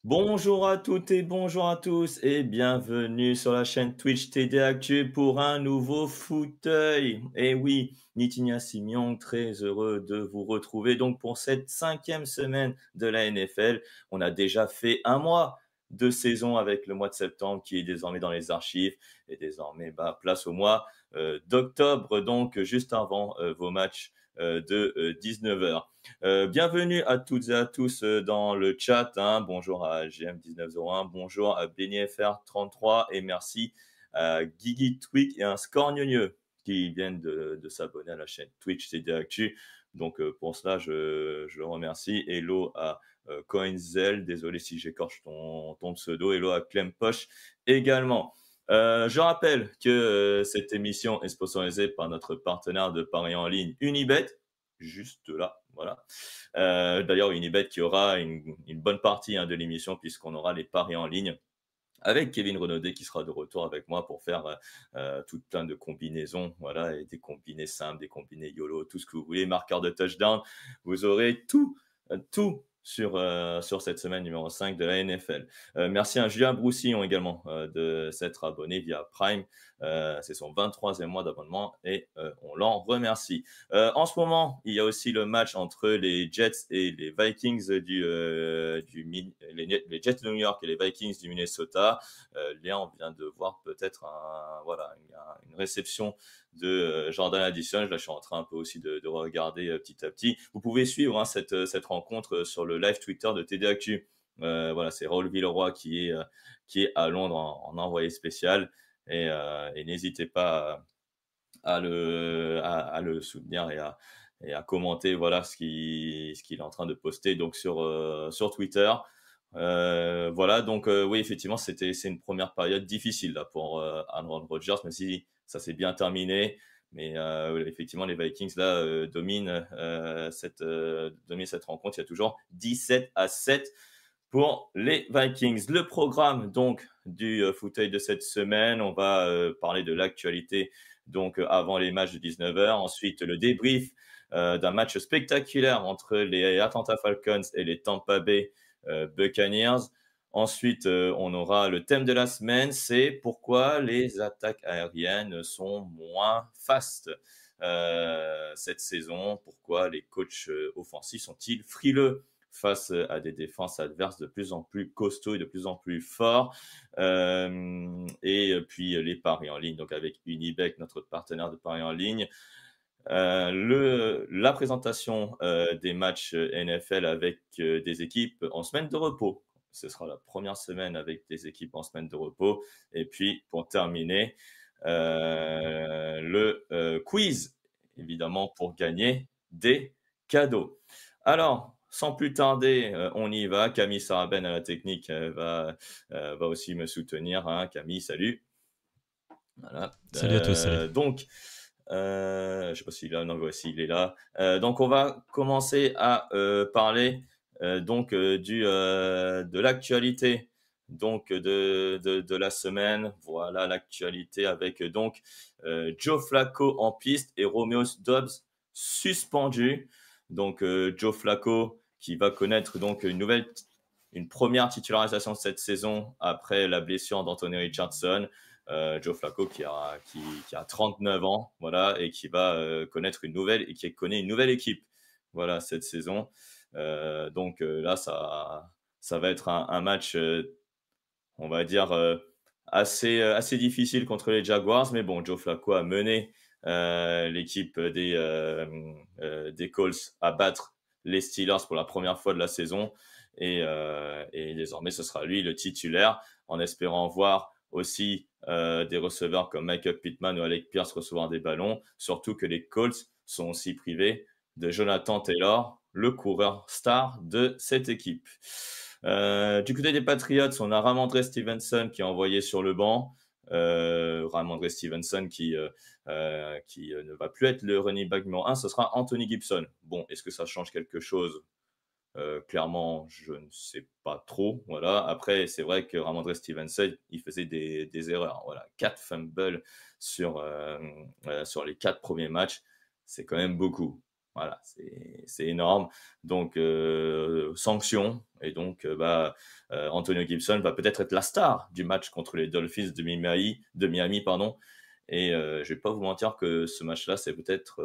Bonjour à toutes et bonjour à tous et bienvenue sur la chaîne Twitch TD Actu pour un nouveau fauteuil. Et oui, Nitigna Simion, très heureux de vous retrouver donc pour cette 5e semaine de la NFL. On a déjà fait un mois de saison avec le mois de septembre qui est désormais dans les archives et désormais place au mois d'octobre, donc juste avant vos matchs de 19h. Bienvenue à toutes et à tous dans le chat. Bonjour à GM1901, bonjour à BennyFR33 et merci à Guigui Twig et un Scorgneux qui viennent de s'abonner à la chaîne Twitch CD Actu. Donc pour cela, je le remercie. Hello à Coinzel, désolé si j'écorche ton pseudo. Hello à Clem Poche également. Je rappelle que cette émission est sponsorisée par notre partenaire de paris en ligne Unibet, juste là, voilà. D'ailleurs, Unibet qui aura une bonne partie de l'émission puisqu'on aura les paris en ligne avec Kevin Renaudet qui sera de retour avec moi pour faire tout plein de combinaisons, voilà, et des combinés simples, des combinés YOLO, tout ce que vous voulez, marqueur de touchdown, vous aurez tout sur cette semaine numéro 5 de la NFL. Merci à Julien Broussillon également de s'être abonné via Prime. C'est son 23e mois d'abonnement et on l'en remercie. En ce moment, il y a aussi le match entre les Jets et les Vikings les Jets de New York et les Vikings du Minnesota. Léa, on vient de voir peut-être une réception de Jordan Addison. Là, je suis en train un peu aussi de regarder petit à petit. Vous pouvez suivre cette rencontre sur le live Twitter de TD Actu. Voilà, c'est Raoul Villeroy qui est à Londres en envoyé spécial et n'hésitez pas à le soutenir et à commenter voilà ce qu'il est en train de poster donc sur Twitter. Voilà, donc oui, effectivement, c'est une première période difficile là pour Aaron Rodgers, même si ça s'est bien terminé. Mais effectivement, les Vikings là dominent cette rencontre. Il y a toujours 17-7 pour les Vikings. Le programme donc du fauteuil de cette semaine, on va parler de l'actualité donc avant les matchs de 19h. Ensuite, le débrief d'un match spectaculaire entre les Atlanta Falcons et les Tampa Bay Buccaneers. Ensuite, on aura le thème de la semaine, c'est pourquoi les attaques aériennes sont moins fastes cette saison. Pourquoi les coachs offensifs sont-ils frileux face à des défenses adverses de plus en plus costauds et de plus en plus forts. Et puis les paris en ligne, donc avec Unibet, notre partenaire de paris en ligne. La présentation des matchs NFL avec des équipes en semaine de repos. Ce sera la première semaine avec des équipes en semaine de repos. Et puis, pour terminer, le quiz, évidemment, pour gagner des cadeaux. Alors, sans plus tarder, on y va. Camille Saraben à la technique va aussi me soutenir. Camille, salut. Voilà. Salut à tous, salut. Donc, je sais pas s'il est là, non, voici, il est là. Donc, on va commencer à parler de l'actualité donc de la semaine. Voilà l'actualité avec donc Joe Flacco en piste et Romeo Doubs suspendu. Donc, Joe Flacco qui va connaître donc une première titularisation de cette saison après la blessure d'Anthony Richardson. Joe Flacco qui a 39 ans, voilà, et qui va connaître une nouvelle équipe, voilà, cette saison. Donc là, ça va être un match, on va dire assez difficile contre les Jaguars, mais bon, Joe Flacco a mené l'équipe des Colts à battre les Steelers pour la première fois de la saison, et désormais ce sera lui le titulaire, en espérant voir aussi des receveurs comme Michael Pittman ou Alec Pierce recevoir des ballons, surtout que les Colts sont aussi privés de Jonathan Taylor, le coureur star de cette équipe. Du côté des Patriots, on a Ramondre Stevenson qui est envoyé sur le banc. Ramondre Stevenson qui ne va plus être le running back numéro 1, ce sera Anthony Gibson. Bon, est-ce que ça change quelque chose Clairement, je ne sais pas trop, voilà. Après, c'est vrai que Ramondre Stevenson, il faisait des erreurs, voilà. 4 fumbles sur les 4 premiers matchs, c'est quand même beaucoup. Voilà, c'est énorme. Donc sanction et donc Antonio Gibson va peut-être être la star du match contre les Dolphins de Miami, pardon. Et je vais pas vous mentir que ce match-là, c'est peut-être,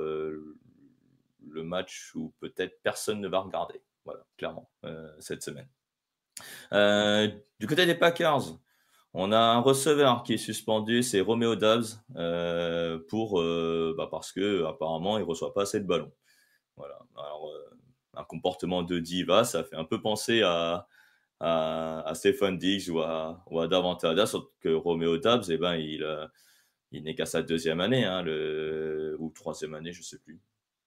le match où peut-être personne ne va regarder. Voilà, clairement, cette semaine. Du côté des Packers, on a un receveur qui est suspendu, c'est Romeo Doubs, parce que apparemment il reçoit pas assez de ballons. Voilà. Alors, un comportement de diva, ça fait un peu penser à Stefon Diggs ou à Davante Adams, sauf que Romeo Doubs, eh ben, il n'est qu'à sa deuxième année, hein, ou troisième année, je sais plus.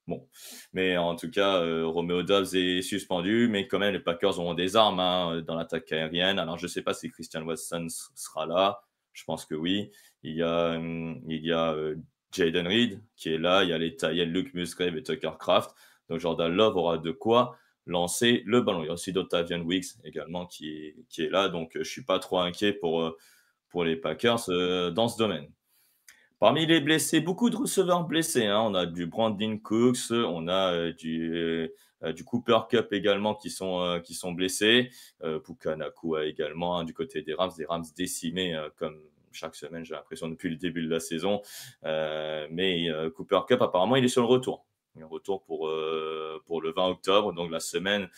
Bon, mais en tout cas, Romeo Doubs est suspendu, mais quand même, les Packers auront des armes hein, dans l'attaque aérienne. Alors, je ne sais pas si Christian Watson sera là. Je pense que oui. Il y a Jaden Reed qui est là. Il y a les Tyel, Luke Musgrave et Tucker Kraft. Donc, Jordan Love aura de quoi lancer le ballon. Il y a aussi Dotavian Wicks également qui est là. Donc, je ne suis pas trop inquiet pour les Packers dans ce domaine. Parmi les blessés, beaucoup de receveurs blessés, hein. On a du Brandon Cooks, on a, du Cooper Kupp également qui sont blessés. Puka Nacua également, hein, du côté des Rams décimés, comme chaque semaine, j'ai l'impression depuis le début de la saison. Mais Cooper Kupp apparemment, il est sur le retour. Il est en retour pour le 20 octobre, donc la semaine,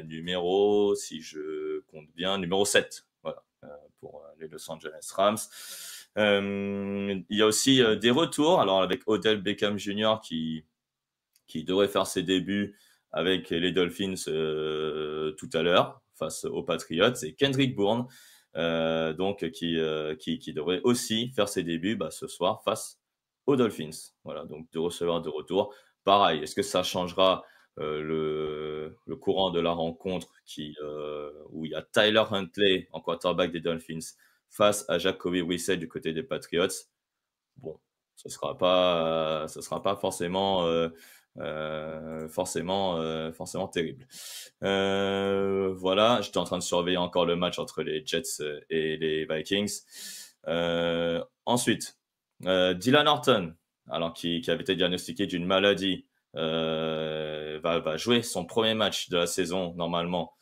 numéro, si je compte bien, numéro 7. Voilà, pour les Los Angeles Rams. Il y a aussi des retours, alors avec Odell Beckham Jr. qui devrait faire ses débuts avec les Dolphins tout à l'heure face aux Patriots, et Kendrick Bourne qui devrait aussi faire ses débuts ce soir face aux Dolphins. Voilà, donc deux receveurs de retour. Pareil, est-ce que ça changera le courant de la rencontre où il y a Tyler Huntley en quarterback des Dolphins face à Jacoby Brissett du côté des Patriots? Bon, ce sera pas forcément terrible. Voilà, j'étais en train de surveiller encore le match entre les Jets et les Vikings. Ensuite, Dylan Horton, alors qui avait été diagnostiqué d'une maladie, va jouer son premier match de la saison normalement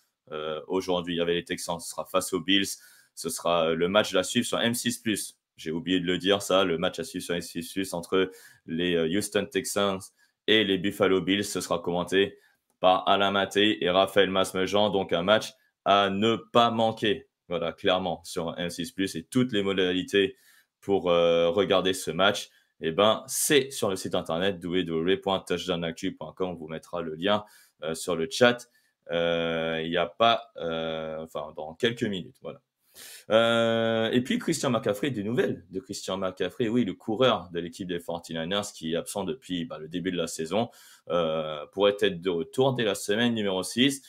aujourd'hui avec les Texans. Ce sera face aux Bills. Ce sera le match à suivre sur M6+. J'ai oublié de le dire, ça, le match à suivre sur M6+ entre les Houston Texans et les Buffalo Bills. Ce sera commenté par Alain Maté et Raphaël Masmejean. Donc, un match à ne pas manquer. Voilà, clairement, sur M6+. Et toutes les modalités pour regarder ce match, c'est sur le site internet www.touchdownactu.com. On vous mettra le lien sur le chat. Il n'y a pas... dans quelques minutes, voilà. Et puis Christian McCaffrey, des nouvelles de Christian McCaffrey, oui, le coureur de l'équipe des 49ers qui est absent depuis le début de la saison, pourrait être de retour dès la semaine numéro 6.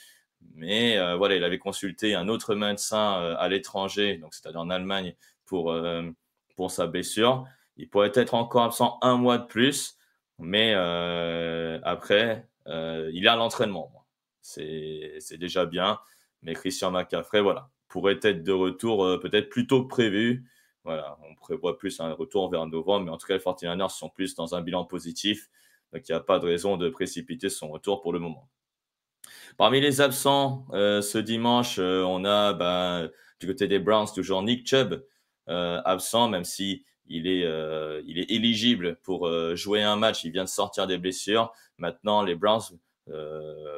Mais voilà, il avait consulté un autre médecin à l'étranger, donc c'est-à-dire en Allemagne, pour sa blessure. Il pourrait être encore absent un mois de plus, mais après, il est à l'entraînement. C'est déjà bien, mais Christian McCaffrey, voilà, pourrait être de retour peut-être plus tôt que prévu. Voilà, on prévoit plus un retour vers novembre, mais en tout cas, les 49ers sont plus dans un bilan positif, donc il n'y a pas de raison de précipiter son retour pour le moment. Parmi les absents, ce dimanche, on a du côté des Browns toujours Nick Chubb absent, même si il est éligible pour jouer un match. Il vient de sortir des blessures. Maintenant, les Browns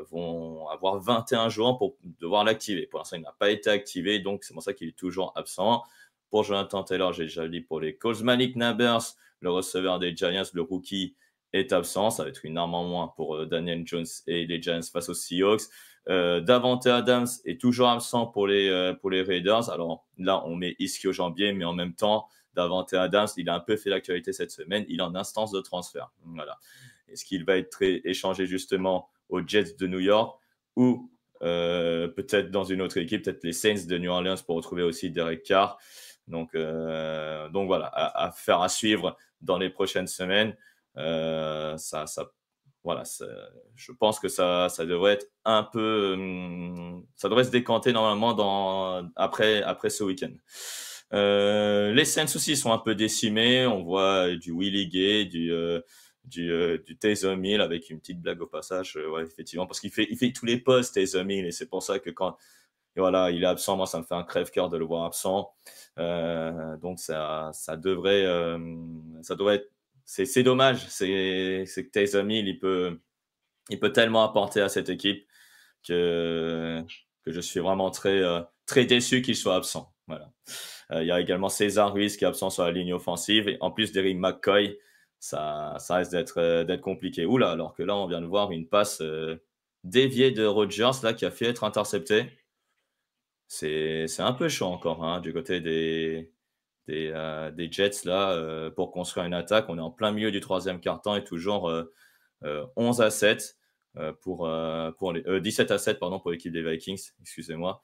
vont avoir 21 joueurs pour devoir l'activer. Pour l'instant, il n'a pas été activé, donc c'est pour ça qu'il est toujours absent. Pour Jonathan Taylor, j'ai déjà dit pour les Colts. Malik Nabers, le receveur des Giants, le rookie, est absent. Ça va être une arme en moins pour Daniel Jones et les Giants face aux Seahawks. Davante Adams est toujours absent pour les Raiders. Alors là, on met Ischio Jambier, mais en même temps, Davante Adams, il a un peu fait l'actualité cette semaine. Il est en instance de transfert. Voilà. Est-ce qu'il va être échangé justement aux Jets de New York ou peut-être dans une autre équipe, peut-être les Saints de New Orleans pour retrouver aussi Derek Carr. Donc voilà, à suivre dans les prochaines semaines. voilà, je pense que ça devrait être un peu, ça devrait se décanter normalement après ce week-end. Les Saints aussi sont un peu décimés. On voit du Willie Gay, du Taysom Hill avec une petite blague au passage. Ouais, effectivement, parce qu'il fait tous les postes, Taysom Hill, et c'est pour ça que quand voilà, il est absent, moi ça me fait un crève-cœur de le voir absent. Donc ça devrait être. C'est dommage. C'est que Taysom Hill, il peut tellement apporter à cette équipe que je suis vraiment très déçu qu'il soit absent. Voilà. Il y a également César Ruiz qui est absent sur la ligne offensive. Et en plus d'Eric McCoy, ça risque d'être compliqué. Oula, alors que là, on vient de voir une passe déviée de Rodgers là, qui a fait être interceptée. C'est un peu chaud encore hein, du côté des Jets là, pour construire une attaque. On est en plein milieu du troisième quart-temps et toujours 11-7 pour les 17-7 pardon pour l'équipe des Vikings, excusez-moi.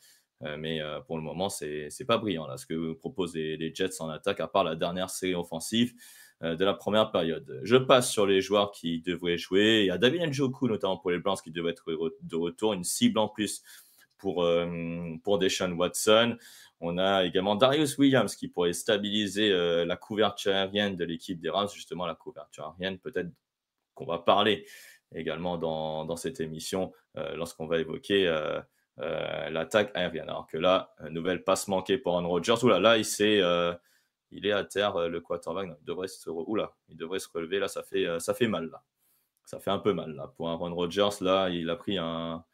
Mais pour le moment, c'est pas brillant là ce que proposent les Jets en attaque, à part la dernière série offensive de la première période. Je passe sur les joueurs qui devraient jouer. Il y a David Njoku notamment pour les Browns qui devrait être de retour, une cible en plus pour Deshaun Watson. On a également Darius Williams qui pourrait stabiliser la couverture aérienne de l'équipe des Rams, justement la couverture aérienne, peut-être qu'on va parler également dans cette émission lorsqu'on va évoquer l'attaque aérienne. Alors que là, nouvelle passe manquée pour Aaron Rodgers. Oula, là, il est à terre, le quarterback. Il devrait se relever. Là, ça fait mal. Là. Ça fait un peu mal. Là. Pour Aaron Rodgers, là, il a pris un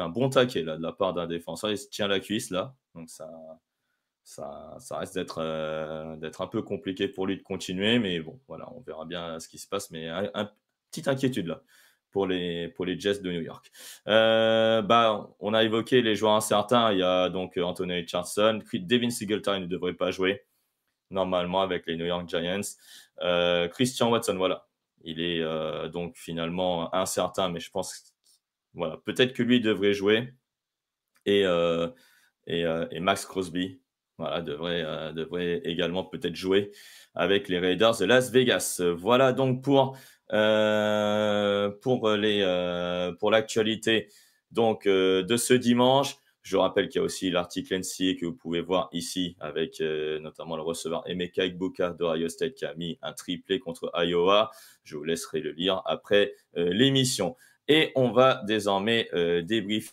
bon taquet là, de la part d'un défenseur. Il se tient la cuisse, là. Donc, ça risque d'être un peu compliqué pour lui de continuer. Mais bon, voilà, on verra bien ce qui se passe. Mais petite inquiétude, là, pour les Jets de New York. On a évoqué les joueurs incertains. Il y a donc Anthony Richardson. Devin Singletary ne devrait pas jouer, normalement, avec les New York Giants. Christian Watson, voilà. Il est donc finalement incertain, mais je pense voilà, peut-être que lui devrait jouer. Et Max Crosby, voilà, devrait également peut-être jouer avec les Raiders de Las Vegas. Voilà donc pour l'actualité donc de ce dimanche. Je rappelle qu'il y a aussi l'article NCAA que vous pouvez voir ici avec notamment le receveur Emeka Egbuka d'Ohio State qui a mis un triplé contre Iowa. Je vous laisserai le lire après l'émission. Et on va désormais débriefer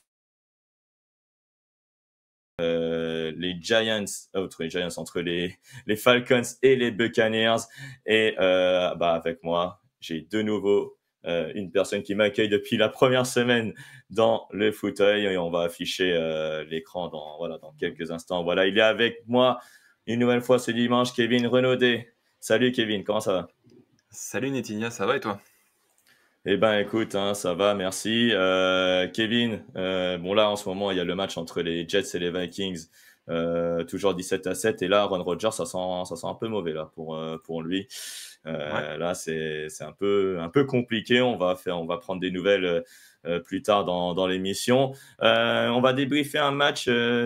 entre les Falcons et les Buccaneers. Et avec moi, j'ai de nouveau une personne qui m'accueille depuis la première semaine dans le fauteuil et on va afficher l'écran dans quelques instants. Voilà, il est avec moi une nouvelle fois ce dimanche, Kevin Renaudet. Salut Kevin, comment ça va? Salut Netinia, ça va et toi? Eh ben écoute, hein, ça va, merci. Kevin, bon là en ce moment il y a le match entre les Jets et les Vikings, toujours 17-7 et là Aaron Rodgers ça sent un peu mauvais là pour lui. Ouais. Là c'est un peu compliqué. On va prendre des nouvelles plus tard dans l'émission. On va débriefer un match,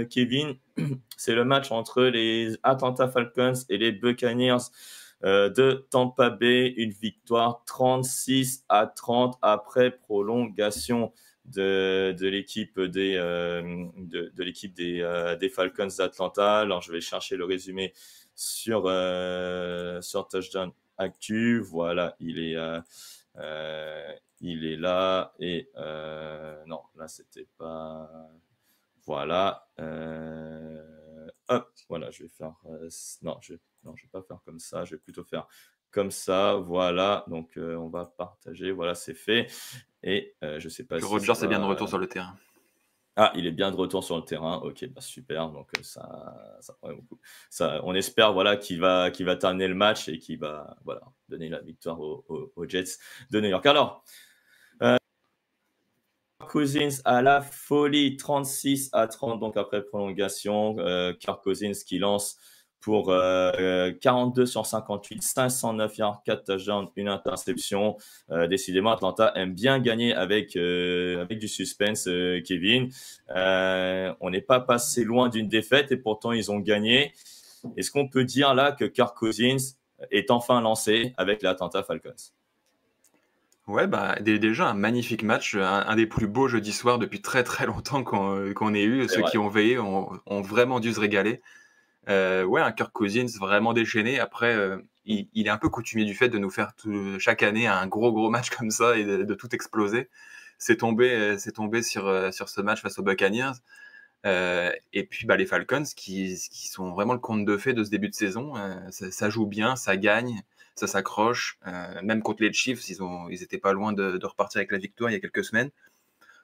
Kevin. C'est le match entre les Atlanta Falcons et les Buccaneers de Tampa Bay, une victoire 36-30 après prolongation de l'équipe des Falcons d'Atlanta. Alors je vais chercher le résumé sur Touchdown Actu. Voilà, il est là et non, là c'était pas. Voilà. Hop, voilà, je vais faire. Non, je vais pas faire comme ça. Je vais plutôt faire comme ça. Voilà. Donc, on va partager. Voilà, c'est fait. Et je sais pas Que si ça Rodgers est bien de va. retour sur le terrain. Ah, il est bien de retour sur le terrain. Ok, bah super. Donc ça promet beaucoup. Ça, on espère voilà qu'il va terminer le match et qu'il va voilà donner la victoire aux Jets de New York. Alors. Cousins à la folie, 36-30, donc après prolongation. Kirk Cousins qui lance pour 42 sur 58, 509 yards, 4 touchdowns, une interception. Décidément, Atlanta aime bien gagner avec du suspense, Kevin. On n'est pas passé loin d'une défaite et pourtant ils ont gagné. Est-ce qu'on peut dire là que Kirk Cousins est enfin lancé avec les Atlanta Falcons? Ouais, bah, déjà un magnifique match, un des plus beaux jeudis soirs depuis très, très longtemps qu'on ait eu. C'est Ceux vrai. qui ont veillé ont vraiment dû se régaler. Ouais, un Kirk Cousins vraiment déchaîné. Après, il est un peu coutumier du fait de nous faire chaque année un gros match comme ça et de tout exploser. C'est tombé sur ce match face aux Buccaneers. Et puis, bah, les Falcons qui sont vraiment le conte de fées de ce début de saison. Ça joue bien, ça gagne, ça s'accroche. Même contre les Chiefs, ils étaient pas loin de repartir avec la victoire il y a quelques semaines.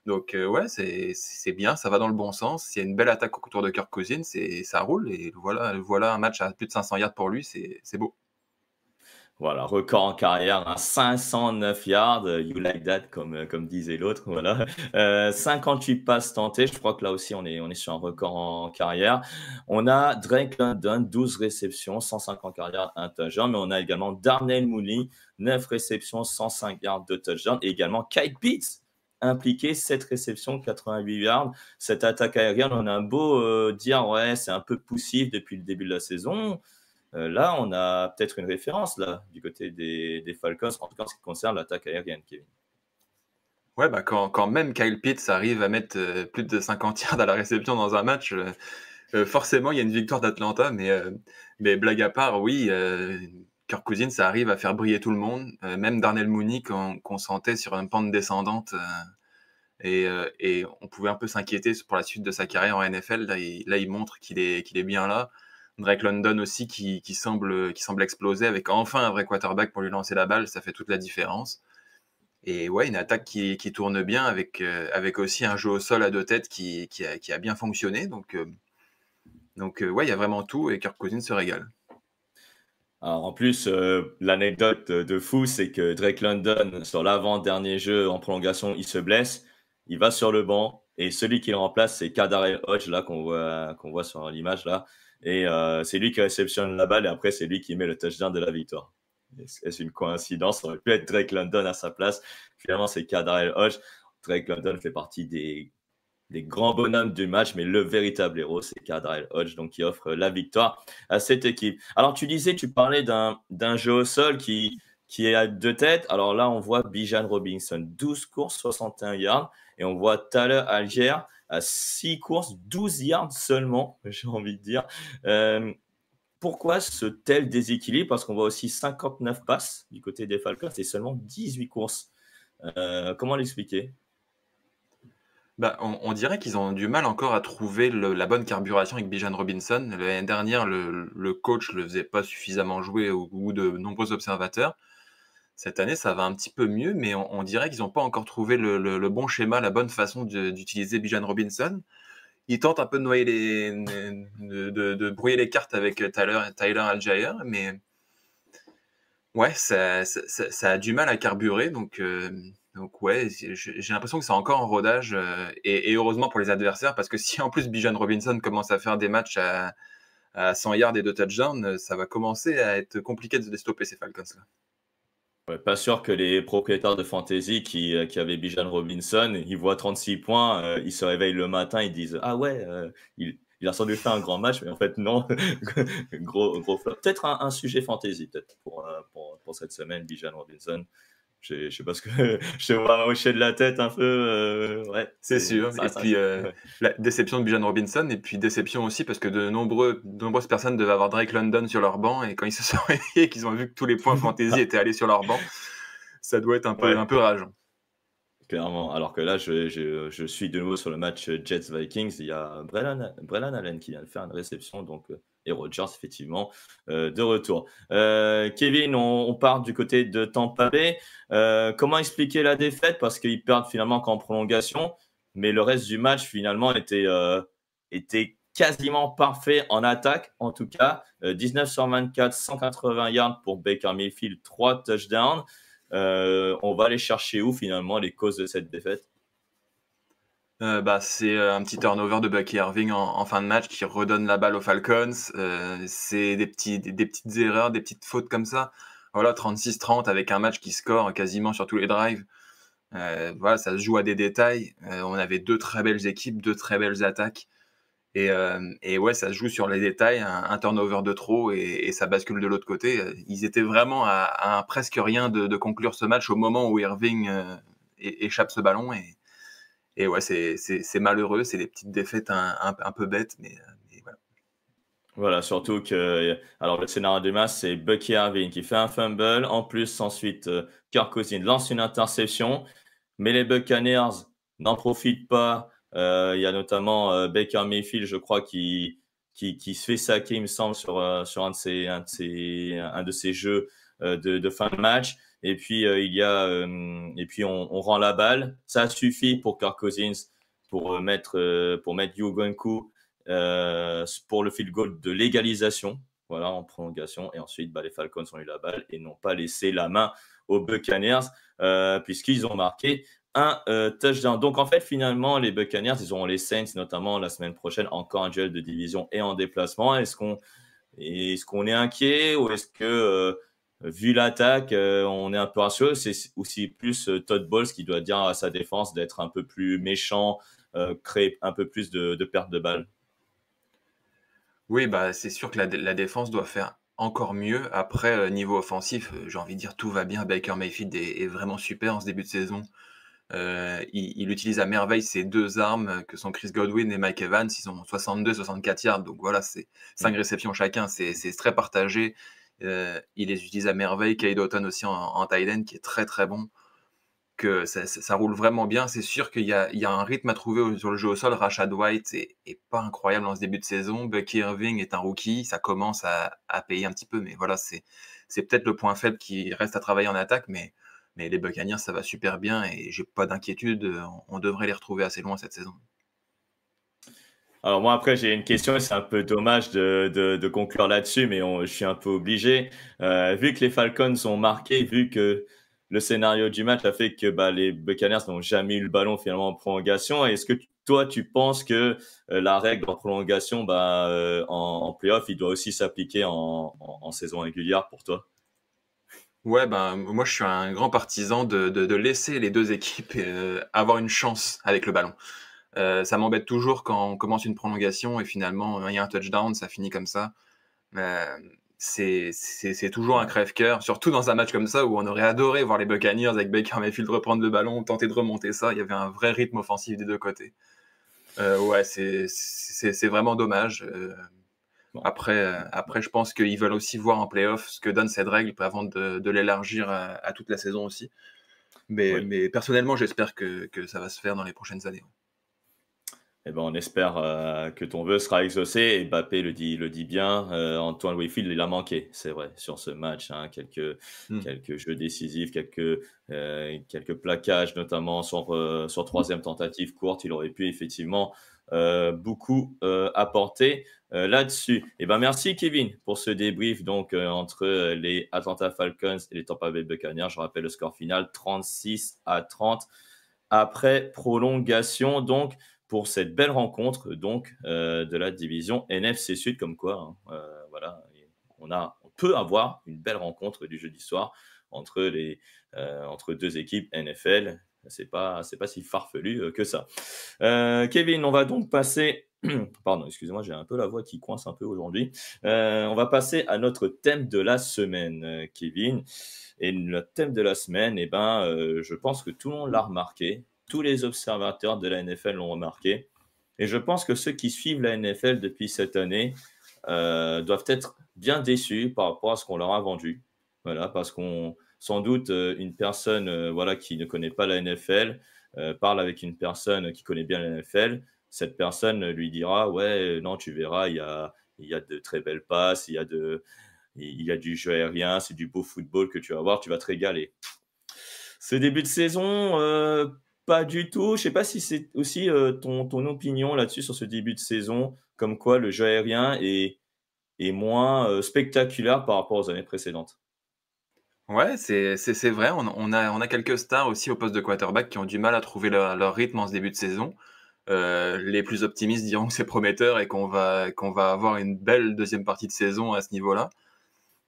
Donc, ouais, c'est bien, ça va dans le bon sens. Il y a une belle attaque autour de Kirk Cousins et ça roule. Et voilà un match à plus de 500 yards pour lui, c'est beau. Voilà, record en carrière, hein, 509 yards, you like that comme disait l'autre, voilà. 58 passes tentées, je crois que là aussi on est sur un record en carrière. On a Drake London, 12 réceptions, 150 yards, un touchdown, mais on a également Darnell Mooney, 9 réceptions, 105 yards, 2 touchdowns, et également Kyle Pitts, impliqué, 7 réceptions, 88 yards. Cette attaque aérienne, on a un beau dire, ouais, c'est un peu poussif depuis le début de la saison. Là, on a peut-être une référence là, du côté des Falcons, en tout cas en ce qui concerne l'attaque aérienne, Kevin. Ouais, bah, quand même Kyle Pitts arrive à mettre plus de 50 yards à la réception dans un match, forcément, il y a une victoire d'Atlanta. Mais blague à part, oui, Kirk Cousins, ça arrive à faire briller tout le monde. Même Darnell Mooney, qu'on sentait sur une pente descendante. Et on pouvait un peu s'inquiéter pour la suite de sa carrière en NFL. Là, il montre qu'il est bien là. Drake London aussi qui semble exploser avec enfin un vrai quarterback pour lui lancer la balle, ça fait toute la différence. Et ouais, une attaque qui tourne bien avec aussi un jeu au sol à deux têtes qui a bien fonctionné. Donc ouais, il y a vraiment tout et Kirk Cousins se régale. Alors, en plus, l'anecdote de fou, c'est que Drake London, sur l'avant-dernier jeu en prolongation, il se blesse, il va sur le banc et celui qui le remplace, c'est Kadarel Hodge, là, qu'on voit sur l'image, là. Et c'est lui qui réceptionne la balle et après, c'est lui qui met le touchdown de la victoire. Est-ce une coïncidence? Ça aurait pu être Drake London à sa place. Finalement, c'est Kadarel Hodge. Drake London fait partie des grands bonhommes du match, mais le véritable héros, c'est Kadriel Hodge, donc qui offre la victoire à cette équipe. Alors, tu parlais d'un jeu au sol qui est à deux têtes. Alors là, on voit Bijan Robinson, 12 courses, 61 yards, et on voit Tyler Algier à 6 courses, 12 yards seulement, j'ai envie de dire. Euh, Pourquoi ce tel déséquilibre? Parce qu'on voit aussi 59 passes du côté des Falcons et seulement 18 courses. Comment l'expliquer? Bah, on dirait qu'ils ont du mal encore à trouver la bonne carburation avec Bijan Robinson. L'année dernière, le coach le faisait pas suffisamment jouer au goût de nombreux observateurs. Cette année, ça va un petit peu mieux, mais on dirait qu'ils n'ont pas encore trouvé le bon schéma, la bonne façon d'utiliser Bijan Robinson. Ils tentent un peu de noyer de brouiller les cartes avec Tyler Algier, mais ouais, ça a du mal à carburer. Donc ouais, j'ai l'impression que c'est encore en rodage. Et heureusement pour les adversaires, parce que si en plus Bijan Robinson commence à faire des matchs à 100 yards et 2 touchdowns, ça va commencer à être compliqué de les stopper ces Falcons-là. Ouais, pas sûr que les propriétaires de fantasy qui avaient Bijan Robinson, ils voient 36 points, ils se réveillent le matin, ils disent: «Ah ouais, il a sans doute fait un grand match», mais en fait non, gros flop. Peut-être un sujet fantasy peut-être pour cette semaine, Bijan Robinson. Je sais pas ce que je te vois hocher de la tête un peu, ouais, C'est c'est sûr. ça Et reste un puis ouais. la déception de Bijan Robinson, et puis déception aussi parce que de nombreuses personnes devaient avoir Drake London sur leur banc, et quand ils se sont réveillés, qu'ils ont vu que tous les points fantasy étaient allés sur leur banc, ça doit être un Ouais. peu rageant. Clairement, alors que là, je suis de nouveau sur le match Jets-Vikings. Il y a Brennan Allen qui vient de faire une réception, donc, et Rodgers, effectivement, de retour. Kevin, on part du côté de Tampa Bay. Comment expliquer la défaite? Parce qu'ils perdent finalement qu'en prolongation, mais le reste du match, finalement, était quasiment parfait en attaque, en tout cas. 19 sur 24, 180 yards pour Baker Mayfield, 3 touchdowns. On va aller chercher où finalement les causes de cette défaite? Bah, c'est un petit turnover de Bucky Irving en fin de match qui redonne la balle aux Falcons. C'est des petites erreurs, des petites fautes comme ça. Voilà, 36-30 avec un match qui score quasiment sur tous les drives. Voilà, ça se joue à des détails. On avait deux très belles équipes, deux très belles attaques. Et ouais, ça se joue sur les détails, un turnover de trop et ça bascule de l'autre côté. Ils étaient vraiment à presque rien de conclure ce match au moment où Irving échappe ce ballon. Et ouais, c'est malheureux, c'est des petites défaites un peu bêtes, mais voilà. Voilà, surtout que, alors le scénario de match, c'est Bucky Irving qui fait un fumble. En plus, ensuite, Kirk Cousins lance une interception, mais les Buccaneers n'en profitent pas. Il y a notamment Baker Mayfield, je crois, qui se fait saquer, il me semble, sur un de ses jeux de fin de match. Et puis et puis on rend la balle. Ça suffit pour Kirk Cousins pour mettre Yugonku pour le field goal de l'égalisation, voilà, en prolongation. Et ensuite, les Falcons ont eu la balle et n'ont pas laissé la main aux Buccaneers puisqu'ils ont marqué un touchdown. Donc, en fait, finalement, les Buccaneers, ils auront les Saints, notamment la semaine prochaine, encore un duel de division et en déplacement. Est-ce qu'on est inquiet ou est-ce que, vu l'attaque, on est un peu rassuré? C'est aussi plus Todd Bowles qui doit dire à sa défense d'être un peu plus méchant, créer un peu plus de pertes de balles. Oui, bah, c'est sûr que la défense doit faire encore mieux. Après, niveau offensif, j'ai envie de dire tout va bien. Baker Mayfield est vraiment super en ce début de saison. Il utilise à merveille ses 2 armes que sont Chris Godwin et Mike Evans. Ils ont 62-64 yards, donc voilà, c'est 5 réceptions chacun, c'est très partagé. Il les utilise à merveille. Cade Otton aussi en tight end qui est très très bon. Que ça roule vraiment bien. C'est sûr qu'il y a un rythme à trouver sur le jeu au sol. Rashad White est pas incroyable en ce début de saison. Bucky Irving est un rookie. Ça commence à payer un petit peu, mais voilà, c'est peut-être le point faible qui reste à travailler en attaque, mais les Buccaneers, ça va super bien et j'ai pas d'inquiétude. On devrait les retrouver assez loin cette saison. Alors moi après j'ai une question et c'est un peu dommage de conclure là-dessus, mais je suis un peu obligé. Vu que les Falcons ont marqué, vu que le scénario du match a fait que les Buccaneers n'ont jamais eu le ballon finalement en prolongation, est-ce que toi tu penses que la règle en prolongation en playoff, il doit aussi s'appliquer en saison régulière pour toi? Ouais, ben moi je suis un grand partisan de laisser les 2 équipes avoir une chance avec le ballon. Ça m'embête toujours quand on commence une prolongation et finalement il y a un touchdown, ça finit comme ça. Heu, c'est toujours un Ouais. crève-cœur, surtout dans un match comme ça où on aurait adoré voir les Buccaneers avec Baker Mayfield reprendre le ballon, tenter de remonter ça. Il y avait un vrai rythme offensif des 2 côtés. Ouais, c'est vraiment dommage. Bon. Après, je pense qu'ils veulent aussi voir en playoff ce que donne cette règle avant de l'élargir à toute la saison aussi. Oui. Mais personnellement, j'espère que ça va se faire dans les prochaines années. Eh ben, on espère que ton vœu sera exaucé. Et Mbappé le dit bien. Antoine Winfield, il a manqué, c'est vrai, sur ce match. Hein, Mmh. quelques jeux décisifs, quelques plaquages, notamment sur troisième tentative courte. Il aurait pu effectivement beaucoup apporter là-dessus. Eh ben, merci Kevin pour ce débrief donc entre les Atlanta Falcons et les Tampa Bay Buccaneers. Je rappelle le score final 36-30 après prolongation. Donc, pour cette belle rencontre donc de la division NFC Sud, comme quoi, hein, voilà, on peut avoir une belle rencontre du jeudi soir entre entre 2 équipes NFL. C'est pas si farfelu que ça. Kevin, on va donc passer. Pardon, excusez-moi, j'ai un peu la voix qui coince un peu aujourd'hui. On va passer à notre thème de la semaine, Kevin. Et le thème de la semaine, je pense que tout le monde l'a remarqué. Tous les observateurs de la NFL l'ont remarqué. Et je pense que ceux qui suivent la NFL depuis cette année doivent être bien déçus par rapport à ce qu'on leur a vendu. Voilà, parce qu'on sans doute une personne voilà qui ne connaît pas la NFL parle avec une personne qui connaît bien la NFL. Cette personne lui dira ouais non tu verras il y a de très belles passes, il y a du jeu aérien, c'est du beau football que tu vas voir, tu vas te régaler. Ce début de saison, pas du tout. Je sais pas si c'est aussi, ton opinion là-dessus sur ce début de saison, comme quoi le jeu aérien est moins, spectaculaire par rapport aux années précédentes. Ouais, c'est vrai. On a quelques stars aussi au poste de quarterback qui ont du mal à trouver leur rythme en ce début de saison. Les plus optimistes diront que c'est prometteur et qu'on va avoir une belle deuxième partie de saison à ce niveau-là.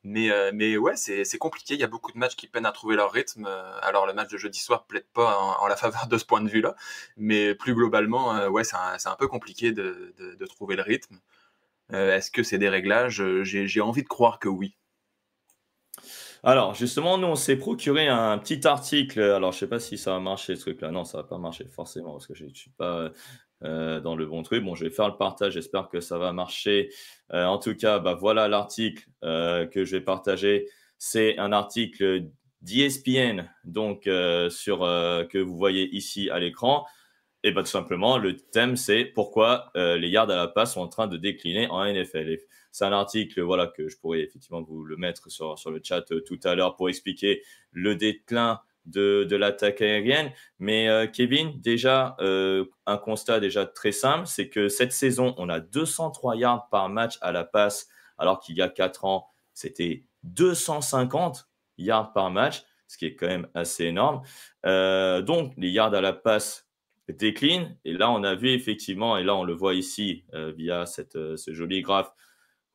Mais ouais, c'est compliqué. Il y a beaucoup de matchs qui peinent à trouver leur rythme. Alors le match de jeudi soir plaide pas en la faveur de ce point de vue-là, mais plus globalement, ouais, c'est un peu compliqué de trouver le rythme. Est-ce que c'est des réglages? J'ai envie de croire que oui. Alors, justement, nous, on s'est procuré un petit article. Alors, je sais pas si ça va marcher, ce truc-là. Non, ça va pas marcher forcément parce que je suis pas dans le bon truc. Bon, je vais faire le partage. J'espère que ça va marcher. En tout cas, bah, voilà l'article que je vais partager. C'est un article d'ESPN, donc que vous voyez ici à l'écran. Et bah, tout simplement, le thème, c'est pourquoi les yards à la passe sont en train de décliner en NFL. Et c'est un article voilà, que je pourrais effectivement vous le mettre sur le chat tout à l'heure pour expliquer le déclin de l'attaque aérienne. Mais Kevin, déjà, un constat déjà très simple, c'est que cette saison, on a 203 yards par match à la passe, alors qu'il y a 4 ans, c'était 250 yards par match, ce qui est quand même assez énorme. Donc, les yards à la passe décline. Et là, on a vu effectivement, et là, on le voit ici via ce joli graphe,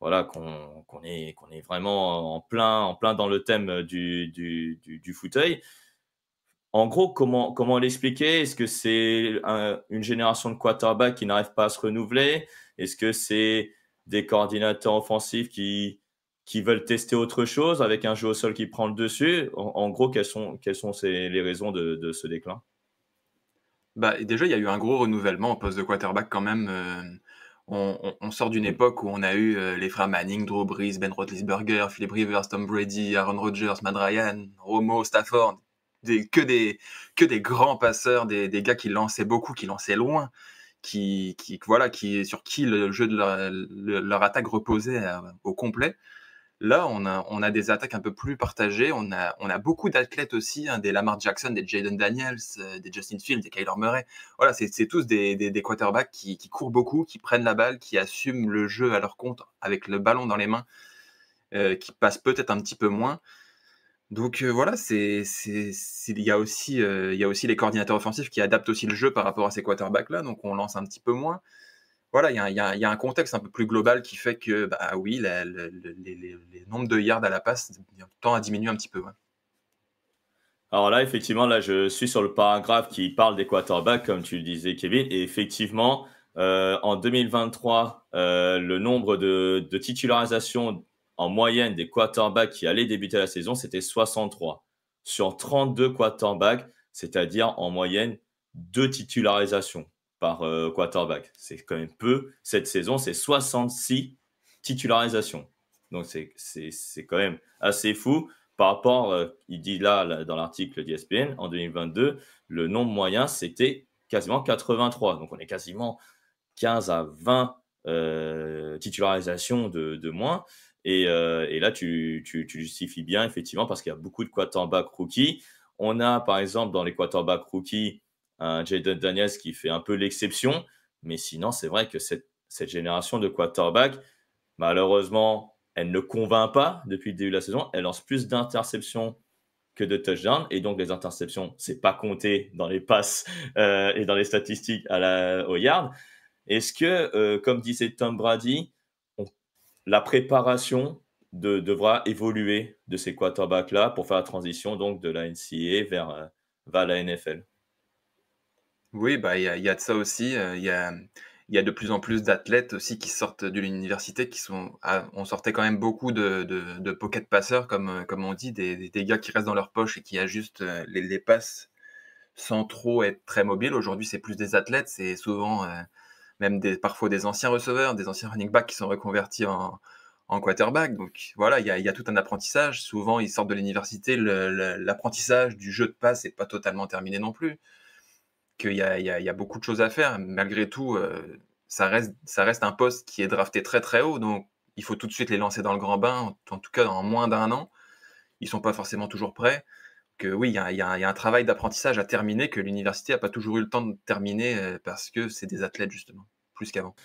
voilà, qu'on est vraiment en plein dans le thème du fauteuil. En gros, comment l'expliquer? Est-ce que c'est une génération de quarterbacks qui n'arrive pas à se renouveler? Est-ce que c'est des coordinateurs offensifs qui veulent tester autre chose avec un jeu au sol qui prend le dessus? En gros, quelles sont les raisons de ce déclin? Bah, déjà, il y a eu un gros renouvellement au poste de quarterback quand même. On sort d'une époque où on a eu les frères Manning, Drew Brees, Ben Roethlisberger, Philip Rivers, Tom Brady, Aaron Rodgers, Matt Ryan, Romo, Stafford. Que des grands passeurs, des gars qui lançaient beaucoup, qui lançaient loin, voilà, sur qui le jeu de leur attaque reposait au complet. Là, on a des attaques un peu plus partagées. On a beaucoup d'athlètes aussi, hein, des Lamar Jackson, des Jaden Daniels, des Justin Fields, des Kyler Murray. Voilà, c'est tous des quarterbacks qui courent beaucoup, qui prennent la balle, qui assument le jeu à leur compte avec le ballon dans les mains, qui passent peut-être un petit peu moins. Donc voilà, il y a aussi les coordinateurs offensifs qui adaptent aussi le jeu par rapport à ces quarterbacks-là, donc on lance un petit peu moins. Voilà, il y a un contexte un peu plus global qui fait que, bah oui, les nombres de yards à la passe tend à diminuer un petit peu, ouais. Alors là, effectivement, là, je suis sur le paragraphe qui parle des quarterbacks, comme tu le disais, Kevin. Et effectivement, en 2023, le nombre de titularisations en moyenne des quarterbacks qui allaient débuter la saison, c'était 63 sur 32 quarterbacks, c'est-à-dire en moyenne 2 titularisations par quarterback. C'est quand même peu. Cette saison, c'est 66 titularisations. Donc, c'est quand même assez fou. Par rapport, il dit là, dans l'article d'ESPN, en 2022, le nombre moyen, c'était quasiment 83. Donc, on est quasiment 15 à 20 titularisations de moins. Et là, tu justifies bien, effectivement, parce qu'il y a beaucoup de quarterbacks rookies. On a, par exemple, dans les quarterbacks rookies, un Jaden Daniels qui fait un peu l'exception. Mais sinon, c'est vrai que cette génération de quarterbacks, malheureusement, elle ne convainc pas depuis le début de la saison. Elle lance plus d'interceptions que de touchdowns. Et donc, les interceptions, c'est pas compté dans les passes et dans les statistiques au yard. Est-ce que, comme disait Tom Brady, on- la préparation devra évoluer de ces quarterbacks-là pour faire la transition donc de la NCAA vers la NFL? Oui, bah, il y a de ça aussi, il y a de plus en plus d'athlètes aussi qui sortent de l'université on sortait quand même beaucoup de pocket passeurs comme on dit, des gars qui restent dans leur poche et qui ajustent, les passes sans trop être très mobiles. Aujourd'hui, c'est plus des athlètes, c'est souvent, même parfois des anciens receveurs, des anciens running backs qui sont reconvertis en quarterback. Donc voilà, il y a tout un apprentissage. Souvent, ils sortent de l'université, l'apprentissage du jeu de passe n'est pas totalement terminé non plus. Il y a beaucoup de choses à faire. Malgré tout, ça reste un poste qui est drafté très très haut, donc il faut tout de suite les lancer dans le grand bain, en tout cas en moins d'un an. Ils sont pas forcément toujours prêts. Que oui, il y a un travail d'apprentissage à terminer que l'université n'a pas toujours eu le temps de terminer parce que c'est des athlètes justement, plus qu'avant.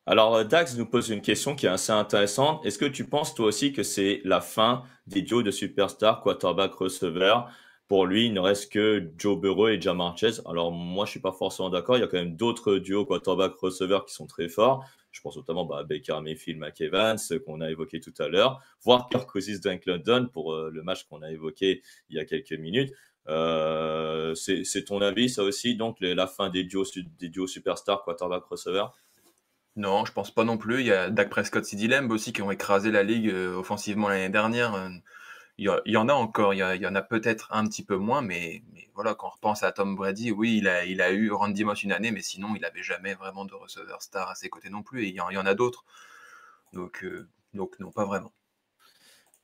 Alors, Dax nous pose une question qui est assez intéressante. Est-ce que tu penses toi aussi que c'est la fin des duos de superstars quarterback-receveur? Pour lui, il ne reste que Joe Burrow et Ja'Marr Chase. Alors, moi, je suis pas forcément d'accord. Il y a quand même d'autres duos quarterback-receveur qui sont très forts. Je pense notamment à Baker Mayfield, Mike Evans, qu'on a évoqué tout à l'heure, voire Kirk Cousins, Drake London pour le match qu'on a évoqué il y a quelques minutes. C'est ton avis, ça aussi, donc la fin des duos superstars, quarterback, receveur? Non, je pense pas non plus. Il y a Dak Prescott, CeeDee Lamb aussi qui ont écrasé la ligue offensivement l'année dernière. Il y en a encore, il y en a peut-être un petit peu moins, mais voilà, quand on repense à Tom Brady, oui, il a eu Randy Moss une année, mais sinon, il n'avait jamais vraiment de receveur star à ses côtés non plus, et il y en a d'autres. Donc non, pas vraiment.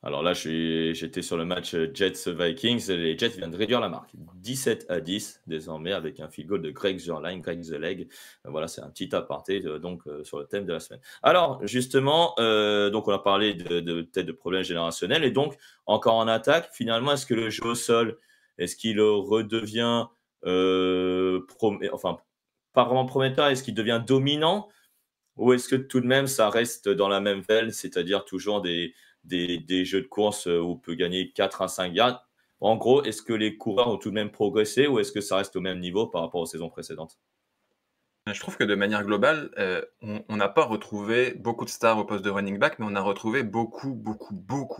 Alors là, j'étais sur le match Jets-Vikings. Les Jets viennent de réduire la marque. 17-10 désormais avec un field goal de Greg Zuerlein, Greg the Leg. Voilà, c'est un petit aparté sur le thème de la semaine. Alors justement, donc on a parlé peut-être de problèmes générationnels et donc encore en attaque. Finalement, est-ce que le jeu au sol, est-ce qu'il redevient, enfin pas vraiment prometteur, est-ce qu'il devient dominant? Ou est-ce que tout de même, ça reste dans la même veine, c'est-à-dire toujours des jeux de course où on peut gagner 4 à 5 yards? En gros, est-ce que les coureurs ont tout de même progressé ou est-ce que ça reste au même niveau par rapport aux saisons précédentes? Je trouve que de manière globale, on n'a pas retrouvé beaucoup de stars au poste de running back, mais on a retrouvé beaucoup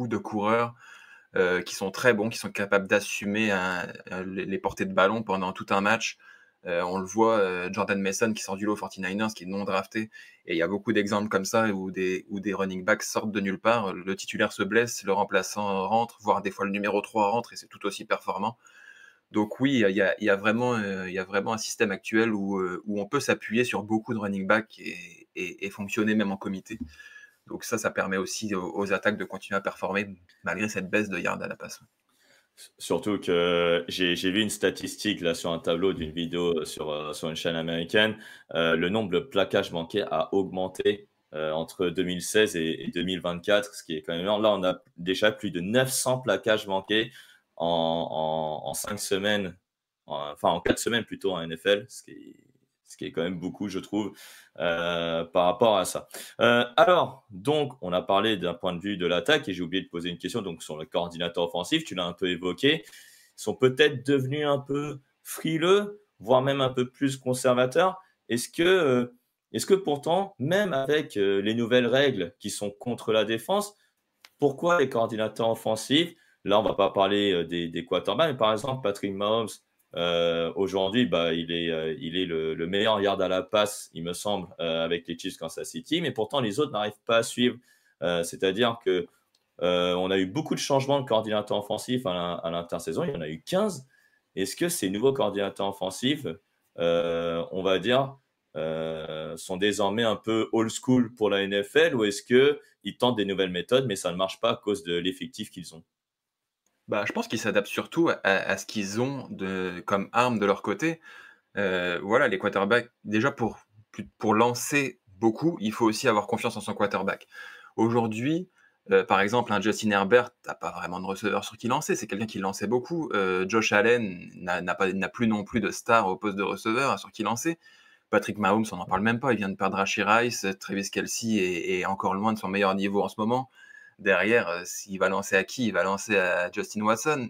de coureurs, qui sont très bons, qui sont capables d'assumer les portées de ballon pendant tout un match. On le voit, Jordan Mason qui sort du lot aux 49ers, qui est non drafté, et il y a beaucoup d'exemples comme ça où des running backs sortent de nulle part. Le titulaire se blesse, le remplaçant rentre, voire des fois le numéro 3 rentre et c'est tout aussi performant. Donc oui, il y a vraiment un système actuel où on peut s'appuyer sur beaucoup de running backs et fonctionner même en comité. Donc ça permet aussi aux attaques de continuer à performer malgré cette baisse de yards à la passe. Surtout que j'ai vu une statistique là sur un tableau d'une vidéo sur une chaîne américaine. Le nombre de plaquages manqués a augmenté entre 2016 et 2024, ce qui est quand même énorme. Là, on a déjà plus de 900 plaquages manqués en 5 semaines, enfin en 4 semaines plutôt en NFL, ce qui est quand même beaucoup, je trouve, par rapport à ça. Alors, donc, on a parlé d'un point de vue de l'attaque et j'ai oublié de poser une question donc sur le coordinateur offensif, tu l'as un peu évoqué. Ils sont peut-être devenus un peu frileux, voire même un peu plus conservateurs. Est-ce que pourtant, même avec les nouvelles règles qui sont contre la défense, pourquoi les coordinateurs offensifs, là, on va pas parler des quarterbacks, mais par exemple, Patrick Mahomes, aujourd'hui, il est le meilleur yard à la passe, il me semble, avec les Chiefs Kansas City, mais pourtant, les autres n'arrivent pas à suivre. C'est-à-dire que on a eu beaucoup de changements de coordinateurs offensifs à l'intersaison, il y en a eu 15. Est-ce que ces nouveaux coordinateurs offensifs, on va dire, sont désormais un peu old school pour la NFL ou est-ce qu'ils tentent des nouvelles méthodes, mais ça ne marche pas à cause de l'effectif qu'ils ont? Bah, je pense qu'ils s'adaptent surtout à ce qu'ils ont comme arme de leur côté. Voilà, les quarterbacks, déjà pour lancer beaucoup, il faut aussi avoir confiance en son quarterback. Aujourd'hui, par exemple, un Justin Herbert n'a pas vraiment de receveur sur qui lancer, c'est quelqu'un qui lançait beaucoup. Josh Allen n'a plus non plus de star au poste de receveur sur qui lancer. Patrick Mahomes, on n'en parle même pas, il vient de perdre Rashee Rice, Travis Kelce est encore loin de son meilleur niveau en ce moment. Derrière, s'il va lancer à qui? Il va lancer à Justin Watson.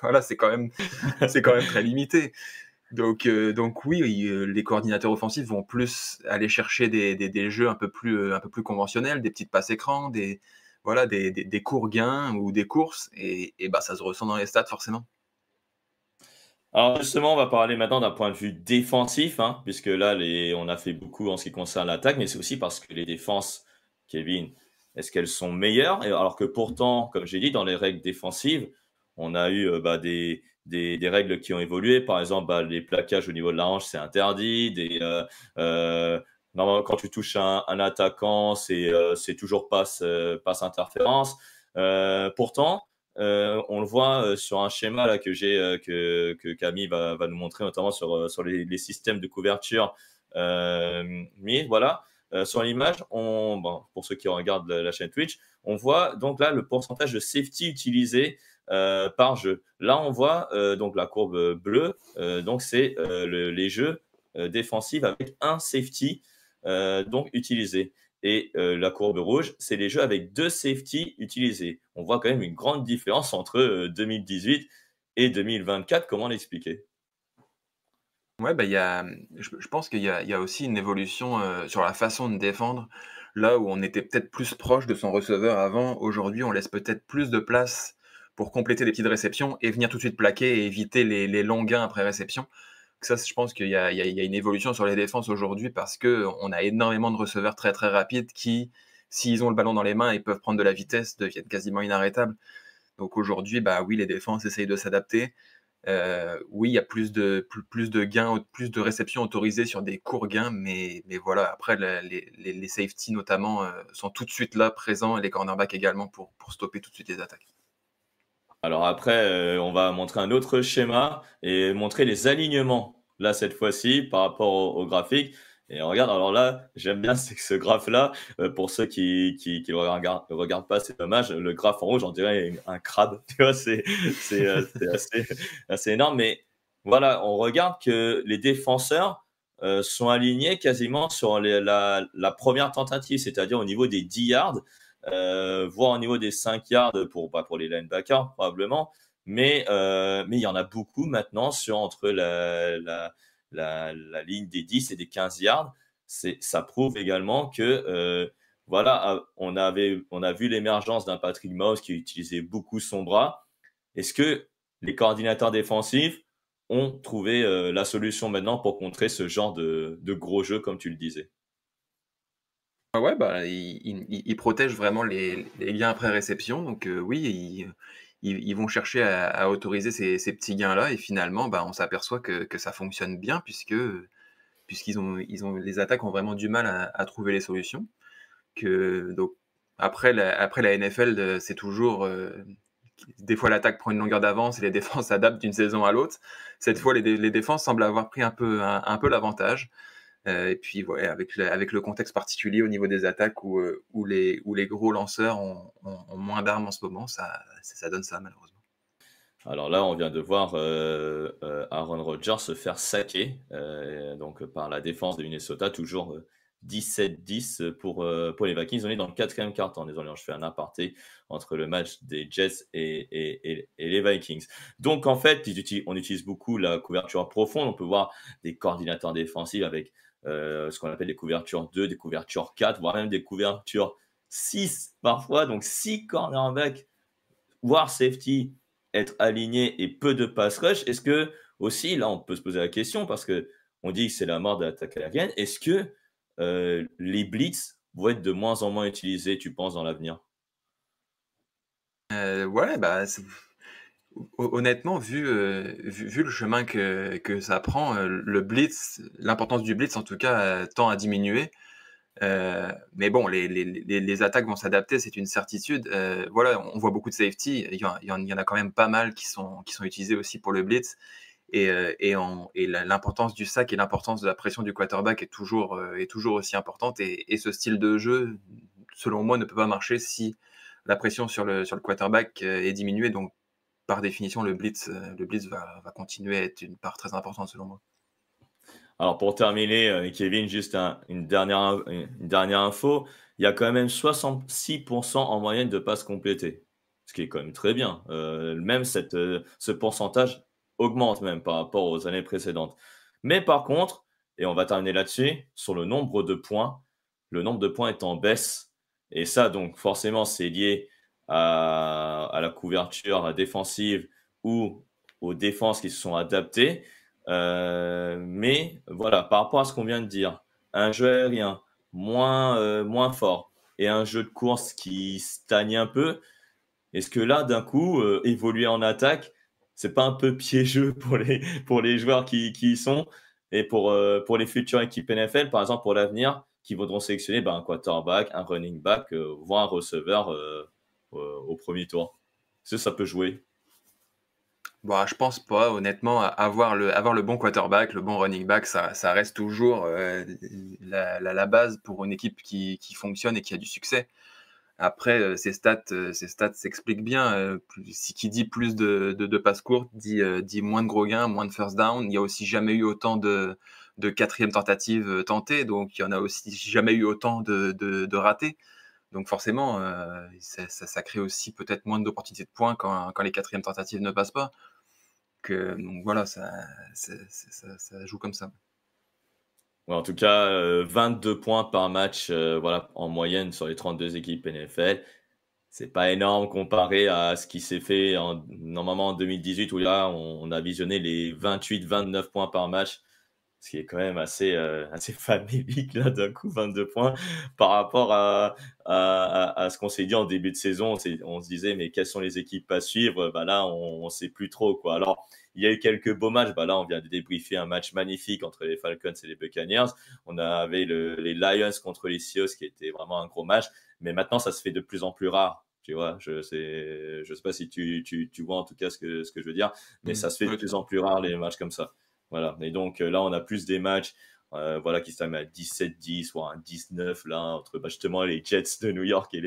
Voilà, c'est quand même très limité. Donc oui, les coordinateurs offensifs vont plus aller chercher des jeux un peu plus conventionnels, des petites passes écrans, voilà, des courts gains ou des courses, et bah, ça se ressent dans les stats forcément. Alors justement, on va parler maintenant d'un point de vue défensif, hein, puisque là, on a fait beaucoup en ce qui concerne l'attaque, mais c'est aussi parce que les défenses, Kevin, est-ce qu'elles sont meilleures? Alors que pourtant, comme j'ai dit, dans les règles défensives, on a eu des règles qui ont évolué. Par exemple, les plaquages au niveau de la hanche, c'est interdit. Normalement, quand tu touches un attaquant, c'est toujours passe interférence. Pourtant, on le voit sur un schéma là que Camille va nous montrer, notamment sur les systèmes de couverture. Mais voilà, sur l'image, bon, pour ceux qui regardent la chaîne Twitch, on voit donc là le pourcentage de safety utilisé par jeu. Là, on voit donc la courbe bleue, donc c'est les jeux défensifs avec un safety donc utilisé. Et la courbe rouge, c'est les jeux avec 2 safety utilisés. On voit quand même une grande différence entre 2018 et 2024. Comment l'expliquer? Ouais, bah, je pense qu'il y a aussi une évolution, sur la façon de défendre. Là où on était peut-être plus proche de son receveur avant, aujourd'hui, on laisse peut-être plus de place pour compléter les petites réceptions et venir tout de suite plaquer et éviter les longs gains après réception. Ça, je pense qu'il y a une évolution sur les défenses aujourd'hui parce qu'on a énormément de receveurs très, très rapides qui, s'ils ont le ballon dans les mains et peuvent prendre de la vitesse, deviennent quasiment inarrêtables. Donc aujourd'hui, bah, oui, les défenses essayent de s'adapter. Oui, il y a plus de gains, plus de réceptions autorisées sur des courts gains, mais voilà, après les safeties notamment, sont tout de suite là, présents et les cornerbacks également pour stopper tout de suite les attaques. Alors après, on va montrer un autre schéma et montrer les alignements, là, cette fois-ci, par rapport au graphique et regarde, alors là, j'aime bien, c'est que ce graphe-là, pour ceux qui le regardent pas, c'est dommage, le graphe en rouge, on dirait un crabe, tu vois? C'est assez énorme, mais voilà, on regarde que les défenseurs, sont alignés quasiment sur la 1re tentative, c'est-à-dire au niveau des 10 yards, voire au niveau des 5 yards pour les linebackers probablement. Mais il y en a beaucoup maintenant entre la ligne des 10 et des 15 yards. Ça prouve également que voilà, on a vu l'émergence d'un Patrick Mahomes qui utilisait beaucoup son bras. Est-ce que les coordinateurs défensifs ont trouvé la solution maintenant pour contrer ce genre de gros jeu, comme tu le disais? Ah ouais, bah, ils protègent vraiment les gains après réception, donc oui, ils vont chercher à autoriser ces petits gains-là et finalement, bah, on s'aperçoit que ça fonctionne bien puisqu'ils ont les attaques ont vraiment du mal à trouver les solutions. Donc après la NFL, c'est toujours, des fois l'attaque prend une longueur d'avance et les défenses s'adaptent d'une saison à l'autre. Cette fois, les défenses semblent avoir pris un peu l'avantage. Et puis ouais, avec le contexte particulier au niveau des attaques où les gros lanceurs ont moins d'armes en ce moment, ça donne ça malheureusement. Alors là, on vient de voir Aaron Rodgers se faire saquer donc par la défense de Minnesota, toujours 17-10 pour les Vikings. On est dans le 4e quart-temps. Désolé, je fais un aparté entre le match des Jets et les Vikings. Donc en fait, on utilise beaucoup la couverture profonde. On peut voir des coordinateurs défensifs avec ce qu'on appelle des couvertures 2, des couvertures 4, voire même des couvertures 6 parfois. Donc 6 cornerbacks voir safety être aligné et peu de pass rush, est-ce que aussi, là, on peut se poser la question parce que on dit que c'est la mort de l'attaque aérienne. Est-ce que les blitz vont être de moins en moins utilisés, tu penses, dans l'avenir? Ouais, bah, honnêtement, vu le chemin que ça prend, l'importance du blitz en tout cas, tend à diminuer. Mais bon, les attaques vont s'adapter, c'est une certitude. Voilà, on voit beaucoup de safety, il y en a quand même pas mal qui sont utilisés aussi pour le blitz et l'importance du sac et l'importance de la pression du quarterback est toujours aussi importante et ce style de jeu, selon moi, ne peut pas marcher si la pression sur le quarterback, est diminuée. Donc par définition, le blitz va continuer à être une part très importante selon moi. Alors pour terminer, Kevin, juste une dernière info. Il y a quand même 66% en moyenne de passes complétées, ce qui est quand même très bien. Même ce pourcentage augmente même par rapport aux années précédentes. Mais par contre, et on va terminer là-dessus, sur le nombre de points est en baisse. Et ça, donc forcément, c'est lié à la couverture défensive ou aux défenses qui se sont adaptées. Mais voilà, par rapport à ce qu'on vient de dire, un jeu aérien moins fort et un jeu de course qui stagne un peu, est-ce que là, d'un coup, évoluer en attaque, c'est pas un peu piégeux pour les joueurs qui y sont et pour les futures équipes NFL, par exemple pour l'avenir, qui voudront sélectionner un quarterback, un running back, voire un receveur au premier tour? Est-ce que ça peut jouer? Bah, je pense pas, honnêtement, avoir le bon quarterback, le bon running back, ça reste toujours la base pour une équipe qui fonctionne et qui a du succès. Après, ces stats s'expliquent bien. Qui dit plus de passes courtes dit moins de gros gains, moins de first down. Il n'y a aussi jamais eu autant de quatrième tentatives tentées, donc il y en a aussi jamais eu autant de ratés. Donc forcément, ça crée aussi peut-être moins d'opportunités de points quand les quatrièmes tentatives ne passent pas. Donc voilà, ça joue comme ça. Ouais, en tout cas, 22 points par match, voilà, en moyenne sur les 32 équipes NFL. C'est pas énorme comparé à ce qui s'est fait normalement en 2018 où là, on a visionné les 28-29 points par match, ce qui est quand même assez famélique là d'un coup 22 points par rapport à ce qu'on s'est dit en début de saison. On se disait mais quelles sont les équipes à suivre? Bah là, on sait plus trop quoi. Alors il y a eu quelques beaux matchs. Bah là, on vient de débriefer un match magnifique entre les Falcons et les Buccaneers. On avait les Lions contre les Seahawks qui était vraiment un gros match. Mais maintenant, ça se fait de plus en plus rare. Tu vois, je sais pas si tu vois en tout cas ce que je veux dire, mais ça se fait de Oui, plus en plus rare les matchs comme ça. Voilà. Et donc là, on a plus des matchs voilà, qui se terminent à 17-10 ou à un 19 là, entre justement les Jets de New York et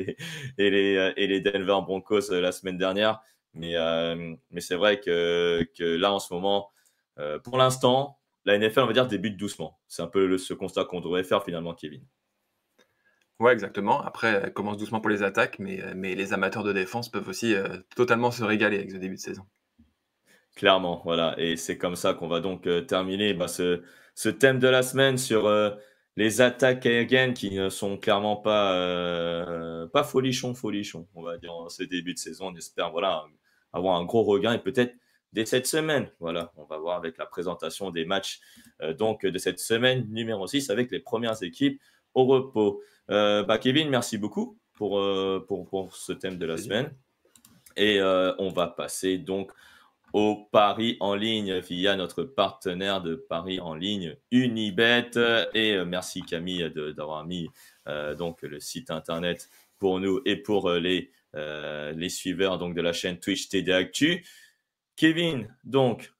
les Denver Broncos la semaine dernière. Mais c'est vrai que là, en ce moment, pour l'instant, la NFL, on va dire, débute doucement. C'est un peu ce constat qu'on devrait faire finalement, Kevin. ouais, exactement. Après, elle commence doucement pour les attaques, mais les amateurs de défense peuvent aussi totalement se régaler avec ce début de saison. Clairement, voilà. Et c'est comme ça qu'on va donc terminer ce thème de la semaine sur les attaques aériennes qui ne sont clairement pas folichons, on va dire, en ce début de saison. On espère voilà, avoir un gros regain et peut-être dès cette semaine. Voilà, on va voir avec la présentation des matchs donc de cette semaine numéro 6 avec les premières équipes au repos. Kevin, merci beaucoup pour ce thème de la Plaisir. semaine. Et on va passer donc au pari en ligne via notre partenaire de paris en ligne Unibet. Et merci Camille d'avoir mis donc le site internet pour nous et pour les suiveurs donc de la chaîne Twitch TD Actu. Kevin, donc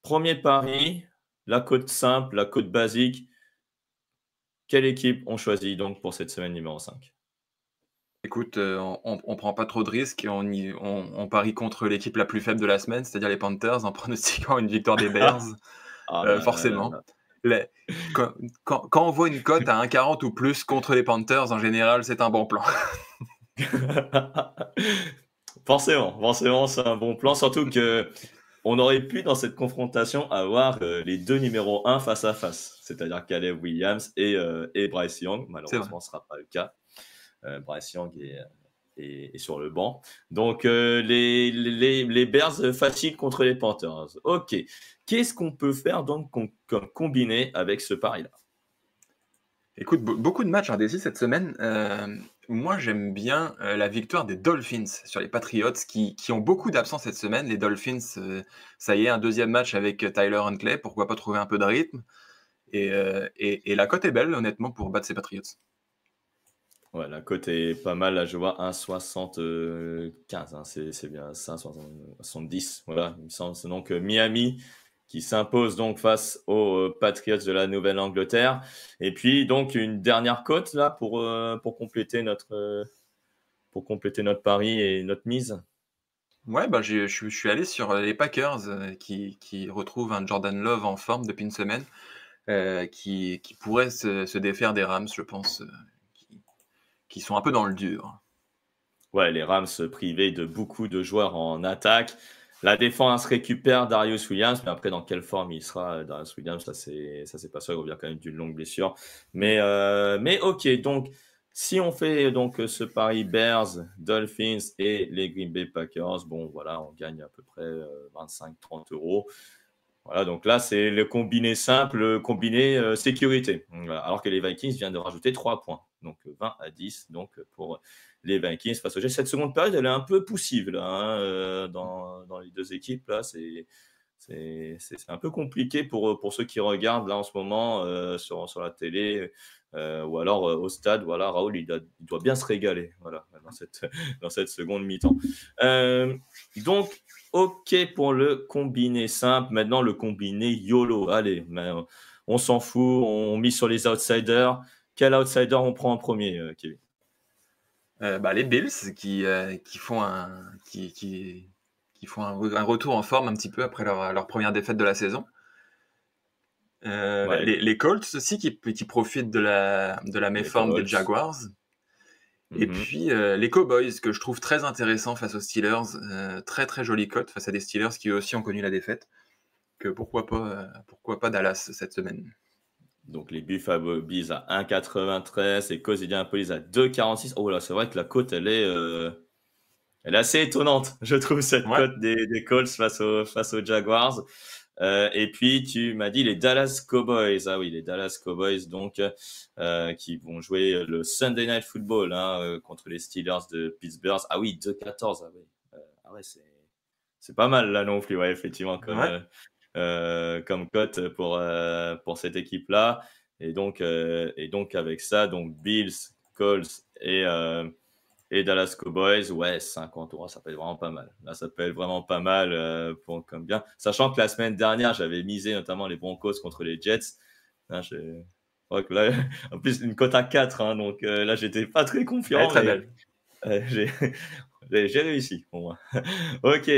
premier pari, la cote simple, la cote basique. Quelle équipe on choisit donc pour cette semaine numéro 5? Écoute, on prend pas trop de risques et on parie contre l'équipe la plus faible de la semaine, c'est-à-dire les Panthers, en pronostiquant une victoire des Bears, Ah là là là forcément. Les quand quand on voit une cote à 1,40 ou plus contre les Panthers, en général, c'est un bon plan. là. Forcément, c'est un bon plan. Surtout que on aurait pu, dans cette confrontation, avoir les deux numéros 1 face à face. C'est-à-dire Caleb Williams et Bryce Young. C'est vrai. Malheureusement, ce ne sera pas le cas. Bryce Young est sur le banc. Donc, les Bears fatiguent contre les Panthers. OK. Qu'est-ce qu'on peut faire donc comme combiné avec ce pari-là? Écoute, beaucoup de matchs indécis cette semaine. Moi, j'aime bien la victoire des Dolphins sur les Patriots qui ont beaucoup d'absents cette semaine. Les Dolphins, ça y est, un deuxième match avec Tyler Huntley. Pourquoi pas trouver un peu de rythme? Et la cote est belle, honnêtement, pour battre ces Patriots. Ouais, la cote est pas mal. Là, je vois 1,75. Hein, c'est bien ça, 1,70. Voilà, il me semble. C'est donc Miami qui s'impose donc face aux Patriots de la Nouvelle-Angleterre. Et puis, donc, une dernière cote là pour compléter notre pari et notre mise. Ouais, bah, je suis allé sur les Packers qui retrouvent un Jordan Love en forme depuis une semaine, qui pourrait se défaire des Rams, je pense, qui, qui sont un peu dans le dur. Ouais, les Rams privés de beaucoup de joueurs en attaque. La défense récupère Darius Williams, mais après, dans quelle forme il sera, Darius Williams, ça c'est pas sûr, il revient quand même d'une longue blessure. Mais ok, donc, si on fait donc ce pari Bears, Dolphins et les Green Bay Packers, bon, voilà, on gagne à peu près 25-30 euros. Voilà, donc là, c'est le combiné simple, le combiné sécurité. Voilà. Alors que les Vikings viennent de rajouter 3 points. Donc 20-10 donc, pour les Vikings face au Jets. Cette seconde période, elle est un peu poussive là, hein, dans les deux équipes. Là, c'est un peu compliqué pour ceux qui regardent là en ce moment sur la télé ou alors au stade. Voilà, Raoul, il doit bien se régaler voilà, dans cette seconde mi-temps. Donc, OK pour le combiné simple. Maintenant, le combiné YOLO. Allez, on s'en fout. On mise sur les outsiders. Quel outsider on prend en premier, Kevin? Les Bills qui font un retour en forme un petit peu après leur première défaite de la saison. Ouais, Les Colts aussi qui profitent de la les méforme des Colts. Jaguars. Et Mhm. puis les Cowboys que je trouve très intéressants face aux Steelers. Très très jolie cote face à des Steelers qui eux aussi ont connu la défaite. Donc pourquoi pas Dallas cette semaine. Donc les Buffalo Bills à 1,93 et Cos Indianapolis à 2,46. Oh là, c'est vrai que la cote, elle est assez étonnante, je trouve, cette Ouais, cote des Colts face aux Jaguars. Et puis, tu m'as dit les Dallas Cowboys. Ah oui, les Dallas Cowboys, donc, qui vont jouer le Sunday Night Football contre les Steelers de Pittsburgh. Ah oui, 2,14. Ah oui, ouais, c'est pas mal là non plus, ouais, effectivement, ouais. comme cote pour cette équipe-là. Et donc avec ça, donc Bills, Colts et Dallas Cowboys, ouais, 50 euros, ça peut être vraiment pas mal. Là, ça peut être vraiment pas mal comme bien. Sachant que la semaine dernière, j'avais misé notamment les Broncos contre les Jets. Là, je crois que là, en plus, une cote à 4, hein, donc là, j'étais pas très Elle est confiant, très mais belle. j'ai j'ai réussi au moins. Ok,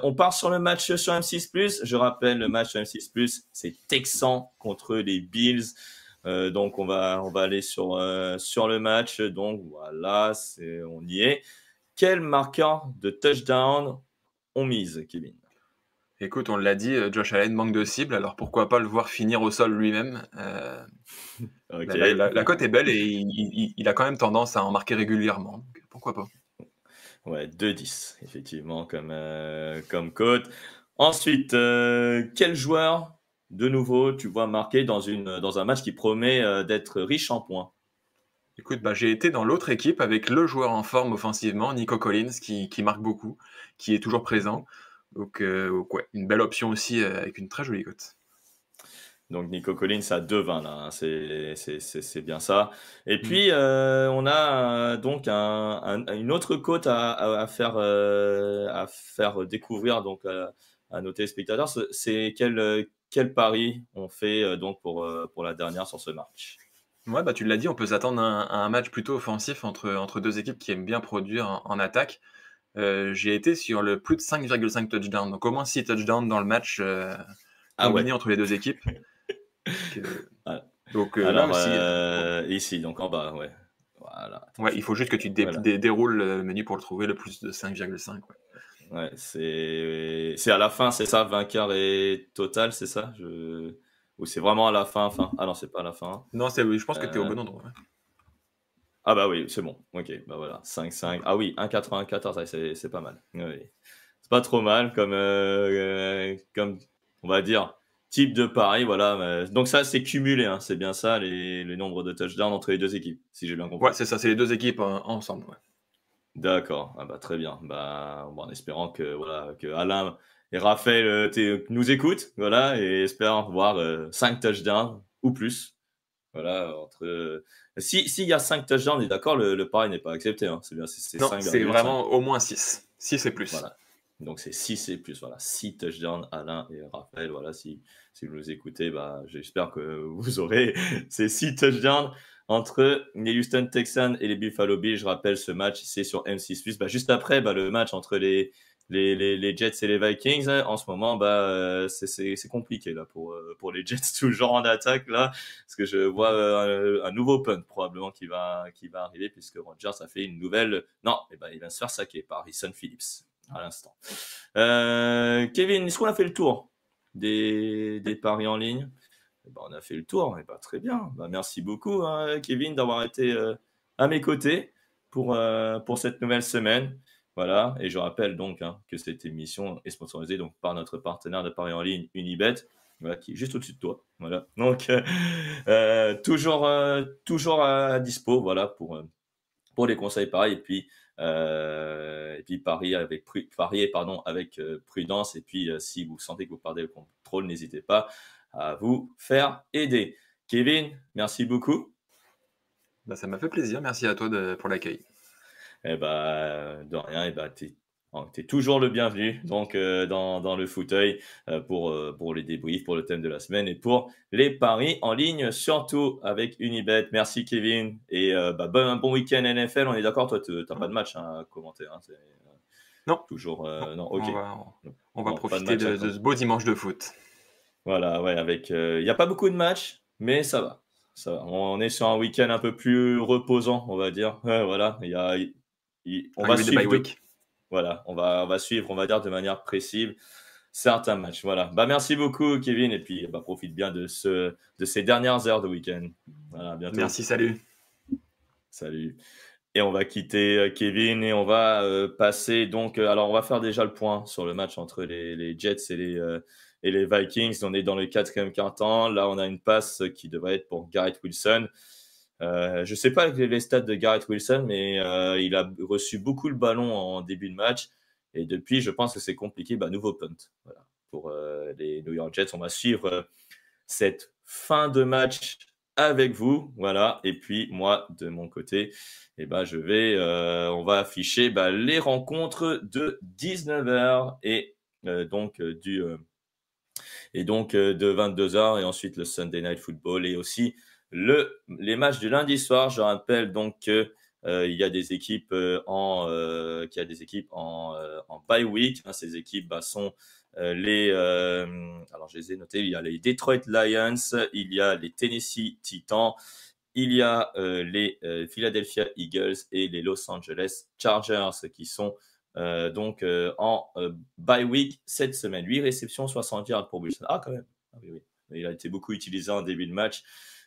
on part sur le match sur M6+. Je rappelle, le match sur M6+, c'est Texans contre les Bills. Donc on va aller sur le match. Donc voilà, on y est. Quel marqueur de touchdown on mise, Kevin? Écoute, on l'a dit, Josh Allen manque de cible, alors pourquoi pas le voir finir au sol lui-même. Ok, La cote est belle et il a quand même tendance à en marquer régulièrement, donc pourquoi pas. ouais, 2,10 effectivement comme cote. Ensuite, quel joueur de nouveau tu vois marqué dans un match qui promet d'être riche en points? Écoute, bah, j'ai été dans l'autre équipe avec le joueur en forme offensivement, Nico Collins, qui marque beaucoup, qui est toujours présent. Donc ouais, une belle option aussi avec une très jolie cote. Donc Nico Collins à 2,20 là, hein, c'est bien ça. Et Mm. puis on a donc une autre cote à faire découvrir donc à nos téléspectateurs. C'est quel pari on fait donc pour la dernière sur ce match? Ouais, bah, tu l'as dit, on peut s'attendre à un match plutôt offensif entre deux équipes qui aiment bien produire en attaque. J'ai été sur le plus de 5,5 touchdowns, donc au moins 6 touchdowns dans le match Ah ouais. combiné entre les deux équipes. Donc, euh, Ah, donc là Alors aussi, ici donc en bas, ouais. Voilà. Attends, ouais, il faut juste que tu voilà. déroules le menu pour le trouver, le plus de 5,5. Ouais. Ouais, c'est à la fin, c'est ça, vainqueur et total, c'est ça? Ou c'est vraiment à la fin, fin? Ah non, c'est pas à la fin. Non, je pense que tu es au Euh, bon endroit. Ouais. Ah bah oui, c'est bon. Ok, bah voilà, 5,5. Ah oui, 1,94, ouais, c'est pas mal. Oui. C'est pas trop mal comme, on va dire, type de pari, voilà. Donc ça, c'est cumulé, hein, c'est bien ça, les nombres de touchdowns entre les deux équipes, si j'ai bien Ouais, compris. c'est ça, c'est les deux équipes ensemble. Ouais. D'accord, ah bah très bien. Bah, bon, en espérant que voilà que Alain et Raphaël nous écoutent, voilà, et espèrent voir 5 touchdowns ou plus. Voilà, si s'il y a 5 touchdowns, on est d'accord, le pari n'est pas accepté, hein. C'est bien, c'est Non, c'est 5,5. vraiment au moins 6. 6 et plus. Voilà. Donc c'est 6 et plus, voilà. 6 touchdowns, Alain et Raphaël. Voilà, si vous nous écoutez, bah, j'espère que vous aurez ces 6 touchdowns entre les Houston Texans et les Buffalo Bills. Je rappelle, ce match, c'est sur M6+. Bah, juste après, bah, le match entre les Jets et les Vikings, hein. En ce moment, bah, c'est compliqué là pour les Jets, toujours en attaque là, parce que je vois un nouveau punt probablement qui va arriver, puisque Rodgers a fait une nouvelle. Non, eh ben, il va se faire saquer par Harrison Phillips à l'instant. Kevin, est-ce qu'on a fait le tour des paris en ligne? Eh ben, on a fait le tour, et ben, très bien. Bah, merci beaucoup, hein, Kevin, d'avoir été à mes côtés pour cette nouvelle semaine. Voilà, et je rappelle donc hein, que cette émission est sponsorisée donc, par notre partenaire de paris en ligne, Unibet, voilà, qui est juste au-dessus de toi. Voilà. Donc, toujours à dispo voilà, pour les conseils pareils et puis parier pardon avec prudence et puis si vous sentez que vous perdez le contrôle, n'hésitez pas à vous faire aider. Kevin, merci beaucoup. Bah, ça m'a fait plaisir. Merci à toi pour l'accueil. Et bah de rien, et bah t'es toujours le bienvenu donc dans le fauteuil pour les débriefs, pour le thème de la semaine et pour les paris en ligne, surtout avec Unibet. Merci Kevin et bah, bon week-end NFL. On est d'accord, toi t'as pas de match hein, à commenter, hein, c'est Non, toujours non, non, ok. on va Non, pas de profiter match à de commenter. ce beau dimanche de foot. Voilà, ouais, avec il y a pas beaucoup de matchs, mais ça va. Ça va. On est sur un week-end un peu plus reposant, on va dire. Ouais, voilà, on va Arrivé des bye suivre week. voilà, on va suivre, on va dire de manière précise. certains matchs. Voilà. Bah, merci beaucoup, Kevin, et puis bah, profite bien de ces dernières heures de week-end. Voilà, à bientôt. Merci, salut. Salut. Et on va quitter Kevin et on va passer donc. Alors, on va faire déjà le point sur le match entre les Jets et les Vikings. On est dans le quatrième quart-temps. Là, on a une passe qui devrait être pour Garrett Wilson. Je ne sais pas les stats de Garrett Wilson, mais il a reçu beaucoup le ballon en début de match. Et depuis, je pense que c'est compliqué. Bah, nouveau punt. Voilà. Pour les New York Jets, on va suivre cette fin de match avec vous. Voilà. Et puis, moi, de mon côté, eh ben, on va afficher les rencontres de 19h et donc de 22h et ensuite le Sunday Night Football et aussi les matchs du lundi soir. Je rappelle donc que il y a des équipes en bye week. Hein, ces équipes sont alors je les ai notés. Il y a les Detroit Lions, il y a les Tennessee Titans, il y a les Philadelphia Eagles et les Los Angeles Chargers qui sont en bye week cette semaine. 8 réceptions, 60 yards pour Wilson. Ah, quand même. Ah, oui, oui. Il a été beaucoup utilisé en début de match.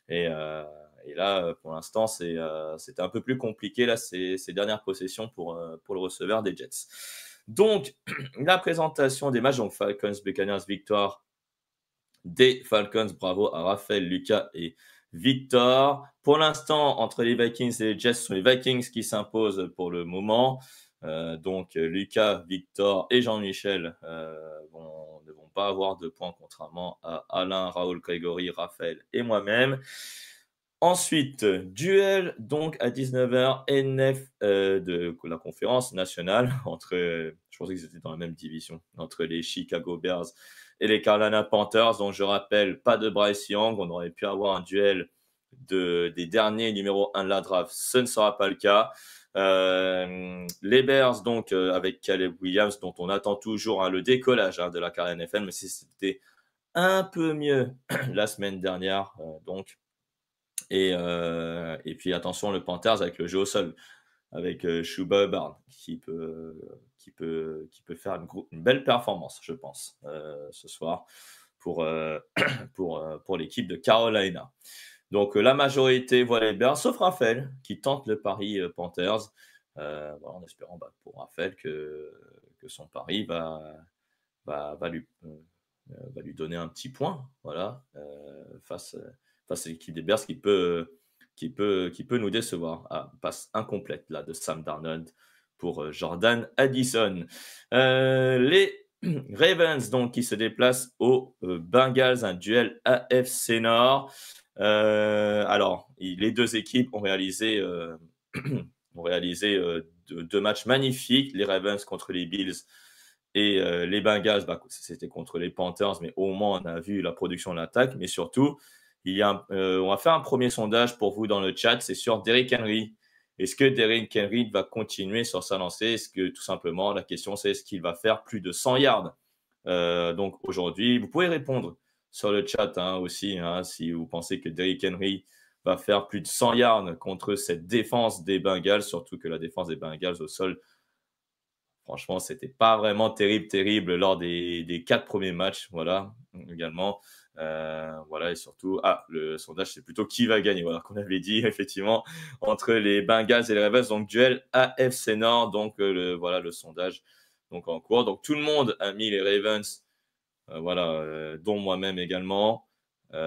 Et là, pour l'instant, c'était un peu plus compliqué là, ces dernières possessions pour le receveur des Jets. Donc, la présentation des matchs. Donc, Falcons, Buccaneers, victoire des Falcons. Bravo à Raphaël, Lucas et Victor. Pour l'instant, entre les Vikings et les Jets, ce sont les Vikings qui s'imposent pour le moment. Donc, Lucas, Victor et Jean-Michel ne vont pas avoir de points, contrairement à Alain, Raoul, Grégory, Raphaël et moi-même. Ensuite, duel donc à 19h, NF de la conférence nationale je pensais qu'ils étaient dans la même division, entre les Chicago Bears et les Carolina Panthers. Donc je rappelle, pas de Bryce Young, on aurait pu avoir un duel des derniers numéro 1 de la draft, ce ne sera pas le cas. Les Bears donc avec Caleb Williams, dont on attend toujours le décollage de la carrière NFL, mais si c'était un peu mieux la semaine dernière, donc. Et puis attention, le Panthers avec le jeu au sol, avec Chuba Hubbard qui peut faire une belle performance, je pense, ce soir pour l'équipe de Carolina. Donc la majorité voit les Bears, sauf Raphaël qui tente le pari Panthers, en espérant pour Raphaël que son pari va lui donner un petit point, voilà, face à l'équipe des Bears qui peut nous décevoir. Ah, passe incomplète là de Sam Darnold pour Jordan Addison. Les Ravens donc qui se déplacent aux Bengals, un duel AFC Nord. Alors, les deux équipes ont réalisé deux matchs magnifiques. Les Ravens contre les Bills et les Bengals, c'était contre les Panthers, mais au moins on a vu la production de l'attaque. Mais surtout, on va faire un premier sondage pour vous dans le chat, c'est sur Derrick Henry. Est-ce que Derrick Henry va continuer sur sa lancée? Est-ce que tout simplement, la question c'est est-ce qu'il va faire plus de 100 yards donc aujourd'hui, vous pouvez répondre sur le chat aussi, si vous pensez que Derrick Henry va faire plus de 100 yards contre cette défense des Bengals, surtout que la défense des Bengals au sol, franchement, c'était pas vraiment terrible lors des 4 premiers matchs, voilà, également. Voilà, et surtout, le sondage, c'est plutôt qui va gagner, voilà, qu'on avait dit, effectivement, entre les Bengals et les Ravens, donc duel AFC Nord, donc voilà, le sondage donc en cours. Donc tout le monde a mis les Ravens, voilà, dont moi-même également. Mais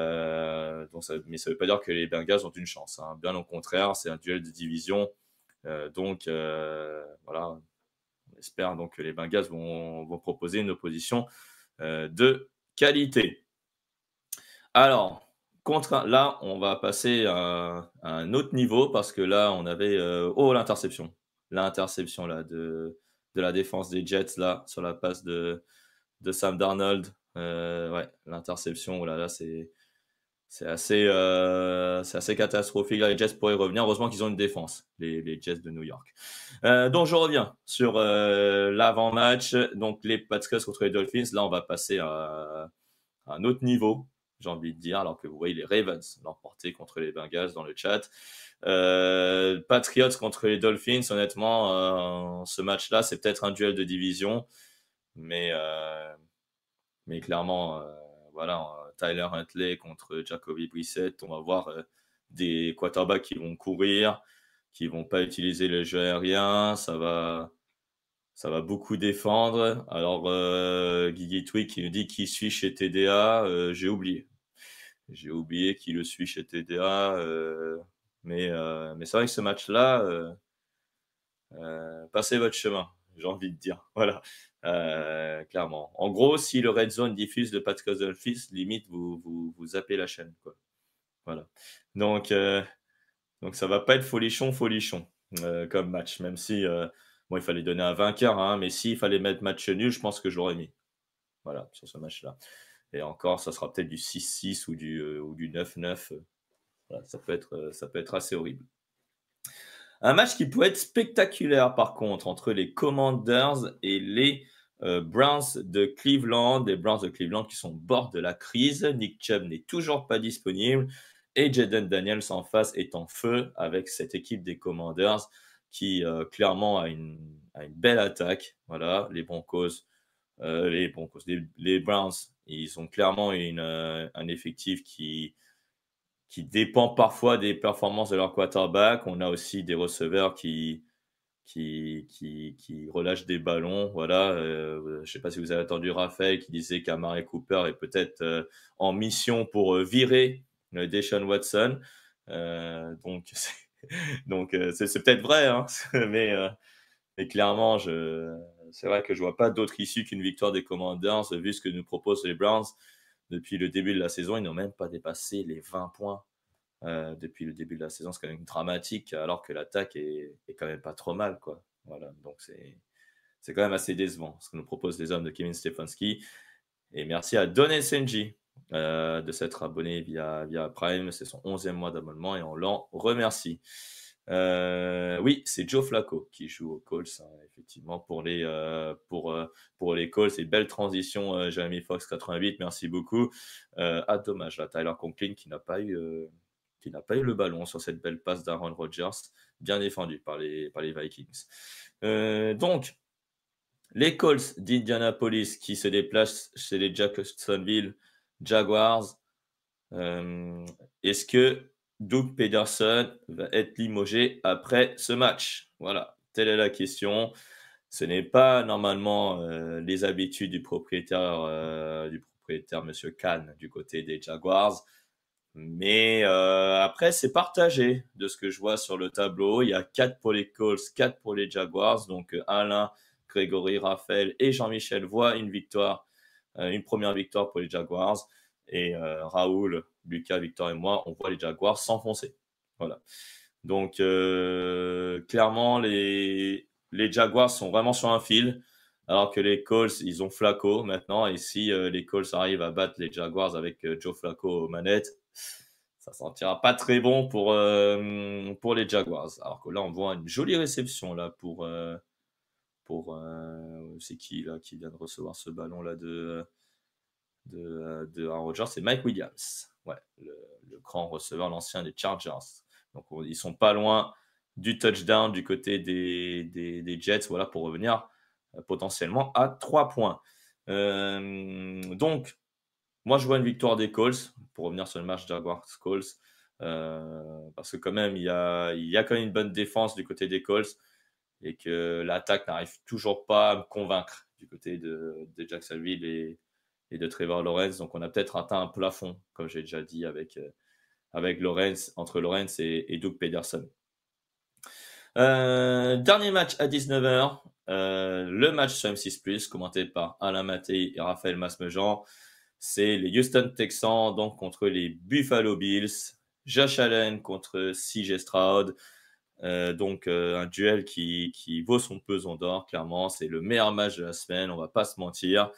ça ne veut pas dire que les Bengals ont une chance, bien au contraire, c'est un duel de division. Donc voilà, on espère donc que les Bengals vont proposer une opposition de qualité. Alors, là, on va passer à un autre niveau parce que là, on avait l'interception. L'interception là, de la défense des Jets là, sur la passe de Sam Darnold. Ouais, l'interception, c'est assez catastrophique. Là, les Jets pourraient revenir. Heureusement qu'ils ont une défense, les Jets de New York. Donc, je reviens sur l'avant-match. Donc, les Patriots contre les Dolphins. Là, on va passer à un autre niveau, j'ai envie de dire, alors que vous voyez les Ravens l'emporter contre les Bengals dans le chat. Patriots contre les Dolphins, honnêtement, ce match-là, c'est peut-être un duel de division, mais Mais clairement, voilà, Tyler Huntley contre Jacoby Brissett, on va voir des quarterbacks qui vont courir, qui vont pas utiliser le jeu aérien. Ça va beaucoup défendre. Alors, Guigui Twig qui nous dit qui suit chez TDA, j'ai oublié. J'ai oublié qui le suit chez TDA. Mais c'est vrai que ce match-là, passez votre chemin, j'ai envie de dire. Voilà, clairement. En gros, si le Red Zone diffuse de Pat Fils, limite, vous zappez la chaîne, quoi. Voilà. Donc ça va pas être folichon comme match, même si bon, il fallait donner un vainqueur, hein, mais s'il fallait mettre match nul, je pense que je l'aurais mis. Voilà, sur ce match-là. Et encore, ça sera peut-être du 6-6 ou du 9-9. Voilà, ça peut être assez horrible. Un match qui peut être spectaculaire, par contre, entre les Commanders et les Browns de Cleveland. Les Browns de Cleveland qui sont au bord de la crise. Nick Chubb n'est toujours pas disponible. Et Jaden Daniels en face est en feu avec cette équipe des Commanders qui clairement a une belle attaque. Voilà, les Browns, ils ont clairement un effectif qui dépend parfois des performances de leur quarterback. On a aussi des receveurs qui relâchent des ballons. Voilà, je ne sais pas si vous avez entendu Raphaël qui disait qu'Amari Cooper est peut-être en mission pour virer Deshaun Watson. Donc c'est peut-être vrai, hein, mais clairement, c'est vrai que je vois pas d'autre issue qu'une victoire des Commanders vu ce que nous proposent les Browns. Depuis le début de la saison, ils n'ont même pas dépassé les 20 points. Depuis le début de la saison, c'est quand même dramatique, alors que l'attaque est quand même pas trop mal, quoi. Voilà, donc c'est quand même assez décevant ce que nous proposent les hommes de Kevin Stefanski. Et merci à Don SNJ de s'être abonné via Prime. C'est son 11e mois d'abonnement et on l'en remercie. Oui, c'est Joe Flacco qui joue aux Colts, hein, effectivement, pour les Colts. C'est belle transition, Jeremy Fox 88, merci beaucoup. Dommage, là, Tyler Conklin qui n'a pas eu le ballon sur cette belle passe d'Aaron Rodgers, bien défendu par les Vikings. Donc, les Colts d'Indianapolis qui se déplacent chez les Jacksonville Jaguars. Est-ce que Doug Pederson va être limogé après ce match? Voilà, telle est la question. Ce n'est pas normalement les habitudes du propriétaire, Monsieur Khan, du côté des Jaguars. Mais après, c'est partagé de ce que je vois sur le tableau. Il y a 4 pour les Colts, 4 pour les Jaguars. Donc Alain, Grégory, Raphaël et Jean-Michel voient une première victoire pour les Jaguars. Et Raoul, Lucas, Victor et moi, on voit les Jaguars s'enfoncer. Voilà. Donc clairement, les Jaguars sont vraiment sur un fil. Alors que les Colts, ils ont Flacco maintenant. Et si les Colts arrivent à battre les Jaguars avec Joe Flacco aux manettes, ça sentira pas très bon pour les Jaguars. Alors que là, on voit une jolie réception là pour c'est qui là qui vient de recevoir ce ballon là de Aaron Rodgers, c'est Mike Williams. Ouais, le grand receveur, l'ancien des Chargers. Donc ils sont pas loin du touchdown du côté des Jets, voilà, pour revenir potentiellement à 3 points. Donc, moi, je vois une victoire des Colts, pour revenir sur le match Jaguars-Colts, parce que quand même, il y a quand même une bonne défense du côté des Colts, et que l'attaque n'arrive toujours pas à me convaincre du côté de Jacksonville et de Trevor Lawrence. Donc, on a peut-être atteint un plafond, comme j'ai déjà dit, avec Lawrence, entre Lawrence et Doug Pederson. Dernier match à 19h, le match sur M6+, commenté par Alain Mattei et Raphaël Masmejean. C'est les Houston Texans donc contre les Buffalo Bills. Josh Allen contre CJ Stroud. Donc un duel qui vaut son pesant d'or, clairement. C'est le meilleur match de la semaine, on va pas se mentir.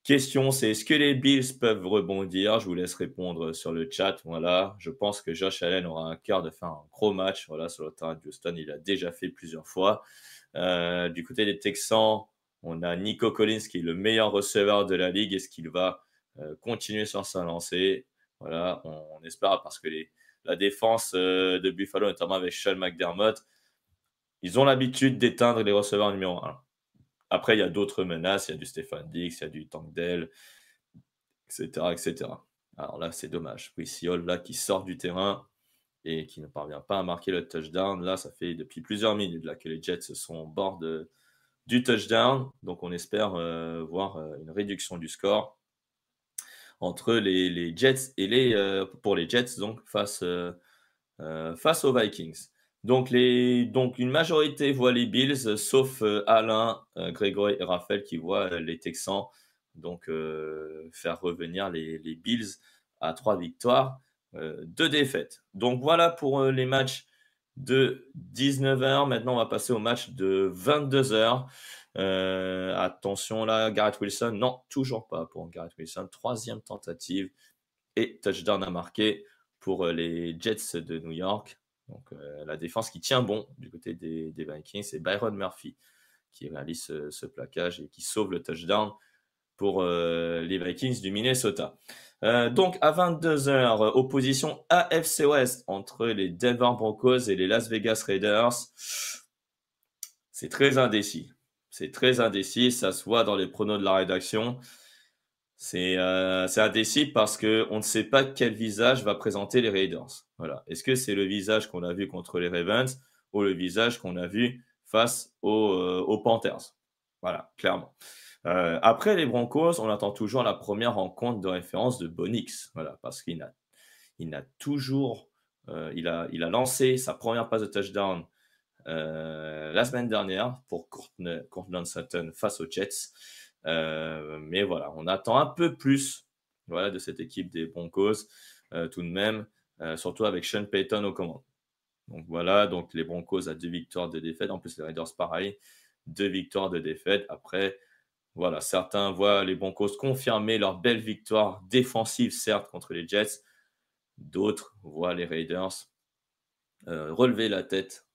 Question, c'est est-ce que les Bills peuvent rebondir? Je vous laisse répondre sur le chat. Voilà, je pense que Josh Allen aura un cœur de faire un gros match. Voilà, sur le terrain de Houston, il a déjà fait plusieurs fois. Du côté des Texans, on a Nico Collins qui est le meilleur receveur de la ligue. Est-ce qu'il va continuer sur sa lancée? Voilà, on espère, parce que la défense de Buffalo, notamment avec Sean McDermott, ils ont l'habitude d'éteindre les receveurs numéro 1. Après, il y a d'autres menaces. Il y a du Stefon Diggs, il y a du Tank Dell, etc., etc. Alors là, c'est dommage. Brice Hall, là, qui sort du terrain et qui ne parvient pas à marquer le touchdown. Là, ça fait depuis plusieurs minutes là, que les Jets sont au bord du touchdown. Donc, on espère voir une réduction du score entre les Jets et pour les Jets, donc, face aux Vikings. Donc une majorité voit les Bills, sauf Alain, Grégory et Raphaël qui voient les Texans donc faire revenir les Bills à 3 victoires, 2 défaites. Donc voilà pour les matchs de 19h. Maintenant, on va passer au match de 22h. Attention là, Garrett Wilson. Non, toujours pas pour Garrett Wilson. 3e tentative et touchdown à marquer pour les Jets de New York. Donc la défense qui tient bon du côté des Vikings, c'est Byron Murphy qui réalise ce plaquage et qui sauve le touchdown pour les Vikings du Minnesota. Donc à 22h, opposition AFC West entre les Denver Broncos et les Las Vegas Raiders. C'est très indécis. C'est très indécis, ça se voit dans les pronos de la rédaction. C'est indécis parce qu'on ne sait pas quel visage va présenter les Raiders. Voilà. Est-ce que c'est le visage qu'on a vu contre les Ravens ou le visage qu'on a vu face aux Panthers? Voilà, clairement. Après les Broncos, on attend toujours la première rencontre de référence de Bonix. Voilà, parce qu'il a toujours, il a lancé sa première passe de touchdown la semaine dernière pour Courtland Sutton face aux Jets. Mais voilà, on attend un peu plus voilà, de cette équipe des Broncos tout de même, surtout avec Sean Payton aux commandes. Donc voilà, donc les Broncos à 2 victoires, 2 défaites. En plus, les Raiders, pareil, 2 victoires, 2 défaites. Après, voilà, certains voient les Broncos confirmer leur belle victoire défensive, certes, contre les Jets. D'autres voient les Raiders relever la tête.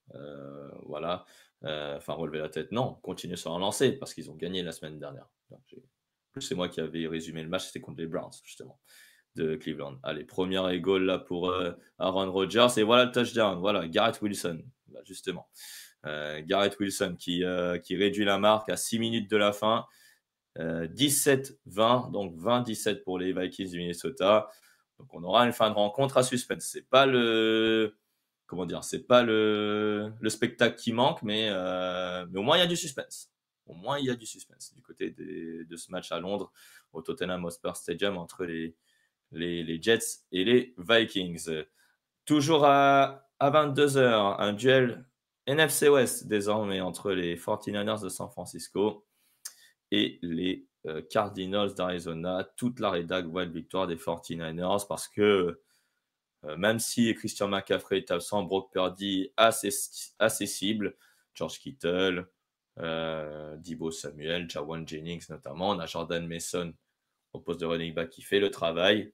Voilà. Enfin, relever la tête, non, continuer sur un lancer parce qu'ils ont gagné la semaine dernière. Plus c'est moi qui avais résumé le match, c'était contre les Browns, justement, de Cleveland. Allez, première et goal là pour Aaron Rodgers. Et voilà le touchdown. Voilà, Garrett Wilson, là, justement. Garrett Wilson qui réduit la marque à 6 minutes de la fin. 17-20, donc 20-17 pour les Vikings du Minnesota. Donc on aura une fin de rencontre à suspense. C'est pas le spectacle qui manque, mais au moins il y a du suspense. Au moins il y a du suspense du côté de ce match à Londres au Tottenham Hotspur Stadium entre les Jets et les Vikings. Toujours à 22h, un duel NFC West désormais entre les 49ers de San Francisco et les Cardinals d'Arizona. Toute la rédac voit une victoire des 49ers parce que même si Christian McCaffrey est absent, Brock Purdy a ses cibles. George Kittle, Deebo Samuel, Jawan Jennings notamment. On a Jordan Mason au poste de running back qui fait le travail.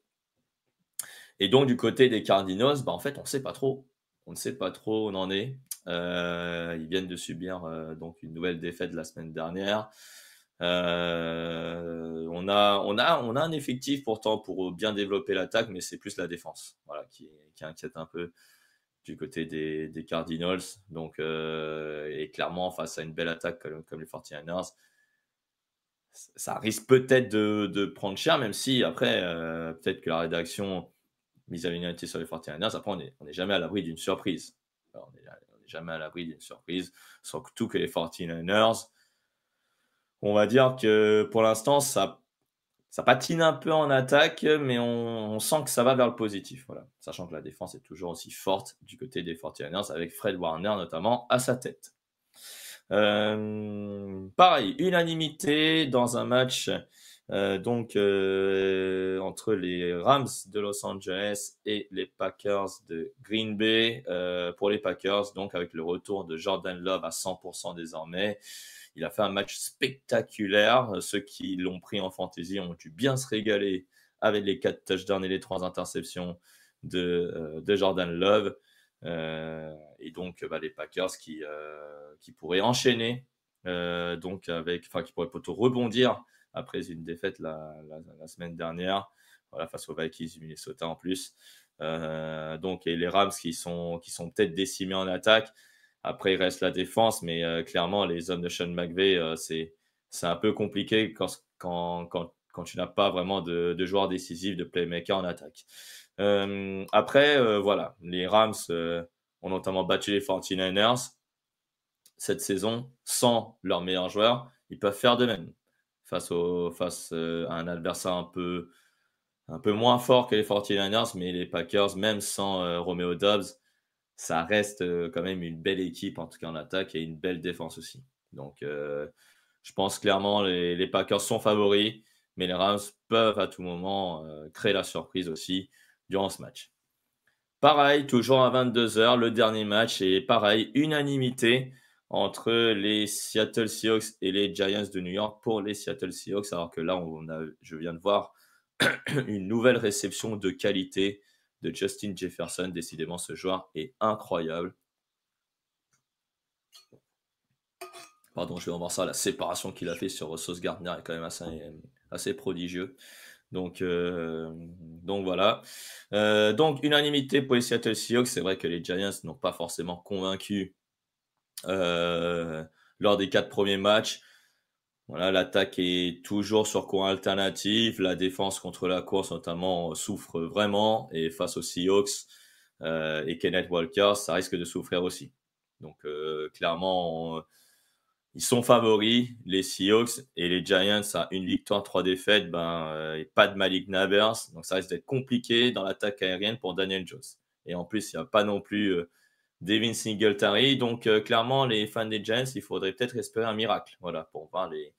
Et donc, du côté des Cardinals, en fait, on ne sait pas trop. On ne sait pas trop où on en est. Ils viennent de subir donc une nouvelle défaite la semaine dernière. On a un effectif pourtant pour bien développer l'attaque, mais c'est plus la défense voilà, qui inquiète un peu du côté des Cardinals. Donc, et clairement, face à une belle attaque comme les 49ers, ça risque peut-être de prendre cher, même si après, peut-être que la rédaction mise à l'unité sur les 49ers, après, on n'est jamais à l'abri d'une surprise. Alors, on n'est jamais à l'abri d'une surprise, surtout que les 49ers, on va dire que pour l'instant, ça patine un peu en attaque, mais on sent que ça va vers le positif. Voilà. Sachant que la défense est toujours aussi forte du côté des 49ers, avec Fred Warner notamment à sa tête. Pareil, unanimité dans un match entre les Rams de Los Angeles et les Packers de Green Bay. Pour les Packers, donc avec le retour de Jordan Love à 100% désormais. Il a fait un match spectaculaire. Ceux qui l'ont pris en fantasy ont dû bien se régaler avec les 4 touchdowns et les 3 interceptions de Jordan Love. Et donc, les Packers qui pourraient enchaîner, qui pourraient plutôt rebondir après une défaite la semaine dernière, voilà, face aux Vikings du Minnesota en plus. Et les Rams qui sont peut-être décimés en attaque. Après, il reste la défense, mais clairement, les hommes de Sean McVay, c'est c'est un peu compliqué quand tu n'as pas vraiment de joueurs décisifs, de playmakers en attaque. Après, voilà, les Rams ont notamment battu les 49ers cette saison sans leurs meilleurs joueurs. Ils peuvent faire de même face à un adversaire un peu moins fort que les 49ers, mais les Packers, même sans Romeo Doubs, ça reste quand même une belle équipe, en tout cas en attaque, et une belle défense aussi. Donc, je pense clairement les Packers sont favoris, mais les Rams peuvent à tout moment créer la surprise aussi durant ce match. Pareil, toujours à 22h, le dernier match, et pareil, unanimité entre les Seattle Seahawks et les Giants de New York pour les Seattle Seahawks, alors que là, je viens de voir une nouvelle réception de qualité de Justin Jefferson. Décidément, ce joueur est incroyable. Pardon, je vais en voir ça. La séparation qu'il a fait sur Sauce Gardner est quand même assez prodigieux. Donc voilà. Donc, unanimité pour les Seattle Seahawks. C'est vrai que les Giants n'ont pas forcément convaincu lors des 4 premiers matchs. Voilà, l'attaque est toujours sur courant alternatif. La défense contre la course, notamment, souffre vraiment. Et face aux Seahawks et Kenneth Walker, ça risque de souffrir aussi. Donc, clairement, ils sont favoris, les Seahawks, et les Giants à une victoire, 3 défaites, et pas de Malik Nabers. Donc, ça risque d'être compliqué dans l'attaque aérienne pour Daniel Jones. Et en plus, il n'y a pas non plus Devin Singletary. Donc, clairement, les fans des Giants, il faudrait peut-être espérer un miracle, voilà, pour voir les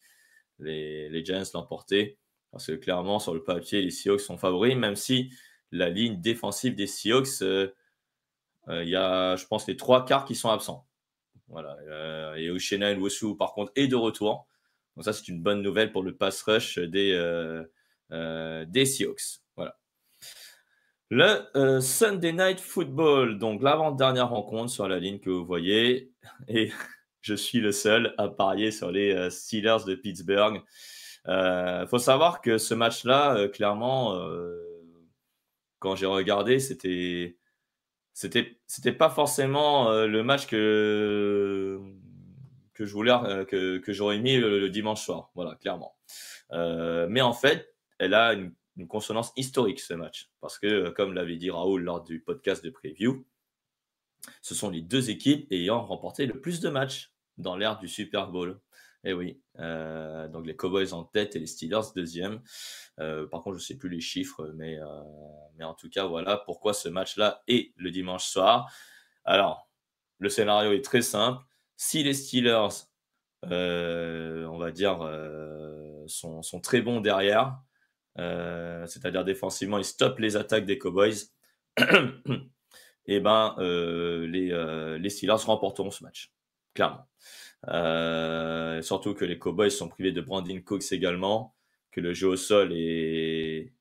Giants l'emporter. Parce que clairement, sur le papier, les Seahawks sont favoris, même si la ligne défensive des Seahawks, il y a, je pense, les 3 quarts qui sont absents. Voilà. Et Uchenna Nwosu, par contre, est de retour. Donc ça, c'est une bonne nouvelle pour le pass rush des Seahawks. Voilà. Le Sunday Night Football, donc l'avant-dernière rencontre sur la ligne que vous voyez. Et je suis le seul à parier sur les Steelers de Pittsburgh. Faut savoir que ce match-là, clairement, quand j'ai regardé, c'était pas forcément le match que je voulais que j'aurais mis le dimanche soir, voilà, clairement. Mais en fait, elle a une consonance historique, ce match, parce que comme l'avait dit Raoul lors du podcast de preview, ce sont les 2 équipes ayant remporté le plus de matchs dans l'ère du Super Bowl. Et oui, donc les Cowboys en tête et les Steelers deuxième. Par contre, je ne sais plus les chiffres, mais en tout cas, voilà pourquoi ce match-là est le dimanche soir. Alors, le scénario est très simple. Si les Steelers, on va dire, sont très bons derrière, c'est-à-dire défensivement, ils stoppent les attaques des Cowboys, et les Steelers remporteront ce match, clairement. Surtout que les Cowboys sont privés de Brandon Cooks également, que le jeu au sol est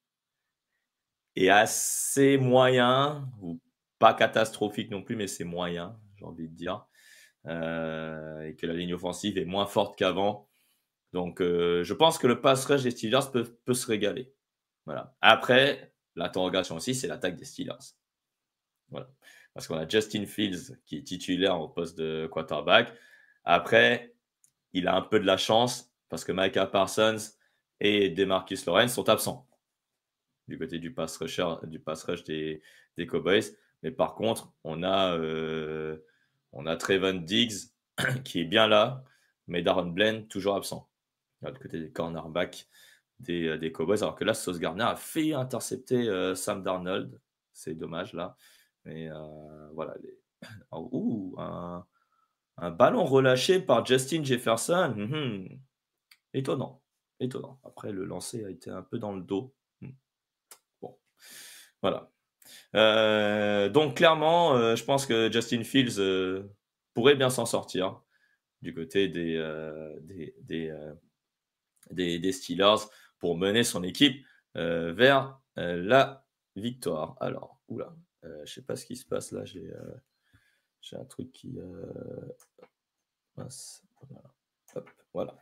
assez moyen, ou pas catastrophique non plus, mais c'est moyen, j'ai envie de dire. Et que la ligne offensive est moins forte qu'avant. Donc, je pense que le pass rush des Steelers peut se régaler. Voilà. Après, l'interrogation aussi, c'est l'attaque des Steelers. Voilà. Parce qu'on a Justin Fields qui est titulaire au poste de quarterback. Après, il a un peu de la chance parce que Micah Parsons et DeMarcus Lawrence sont absents du côté du pass rush des Cowboys. Mais par contre, on a Trevon Diggs qui est bien là, mais Darren Bland toujours absent. Du côté des cornerbacks des Cowboys. Alors que là, Sauce Gardner a fait intercepter Sam Darnold. C'est dommage là. Mais voilà. Un ballon relâché par Justin Jefferson. Étonnant. Après, le lancer a été un peu dans le dos. Bon, voilà. Donc clairement, je pense que Justin Fields pourrait bien s'en sortir du côté des Steelers pour mener son équipe vers la victoire. Alors, je sais pas ce qui se passe là. J'ai un truc qui voilà.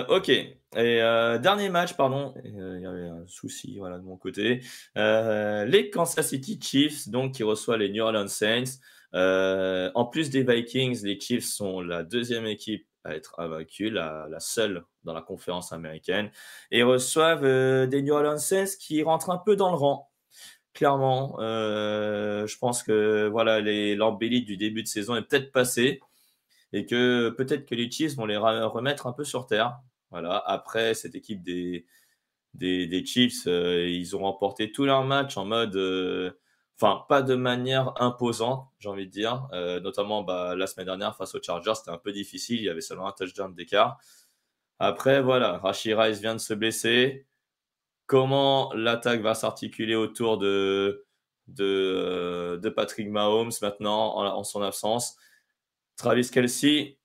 Ok. Et dernier match, pardon. Il y avait un souci, voilà, de mon côté. Les Kansas City Chiefs, donc, qui reçoit les New Orleans Saints. En plus des Vikings, les Chiefs sont la 2e équipe à être invaincus, la seule dans la conférence américaine, et reçoivent des New Orleans Saints qui rentrent un peu dans le rang. Clairement, je pense que voilà, l'embellie du début de saison est peut-être passée et que peut-être que les Chiefs vont les remettre un peu sur terre. Voilà. Après, cette équipe des Chiefs, ils ont remporté tous leurs matchs en mode, enfin, pas de manière imposante, j'ai envie de dire. Notamment, la semaine dernière, face aux Chargers, c'était un peu difficile. Il y avait seulement un touchdown d'écart. Après, voilà, Rashee Rice vient de se blesser. Comment l'attaque va s'articuler autour de Patrick Mahomes maintenant, en son absence? Travis Kelce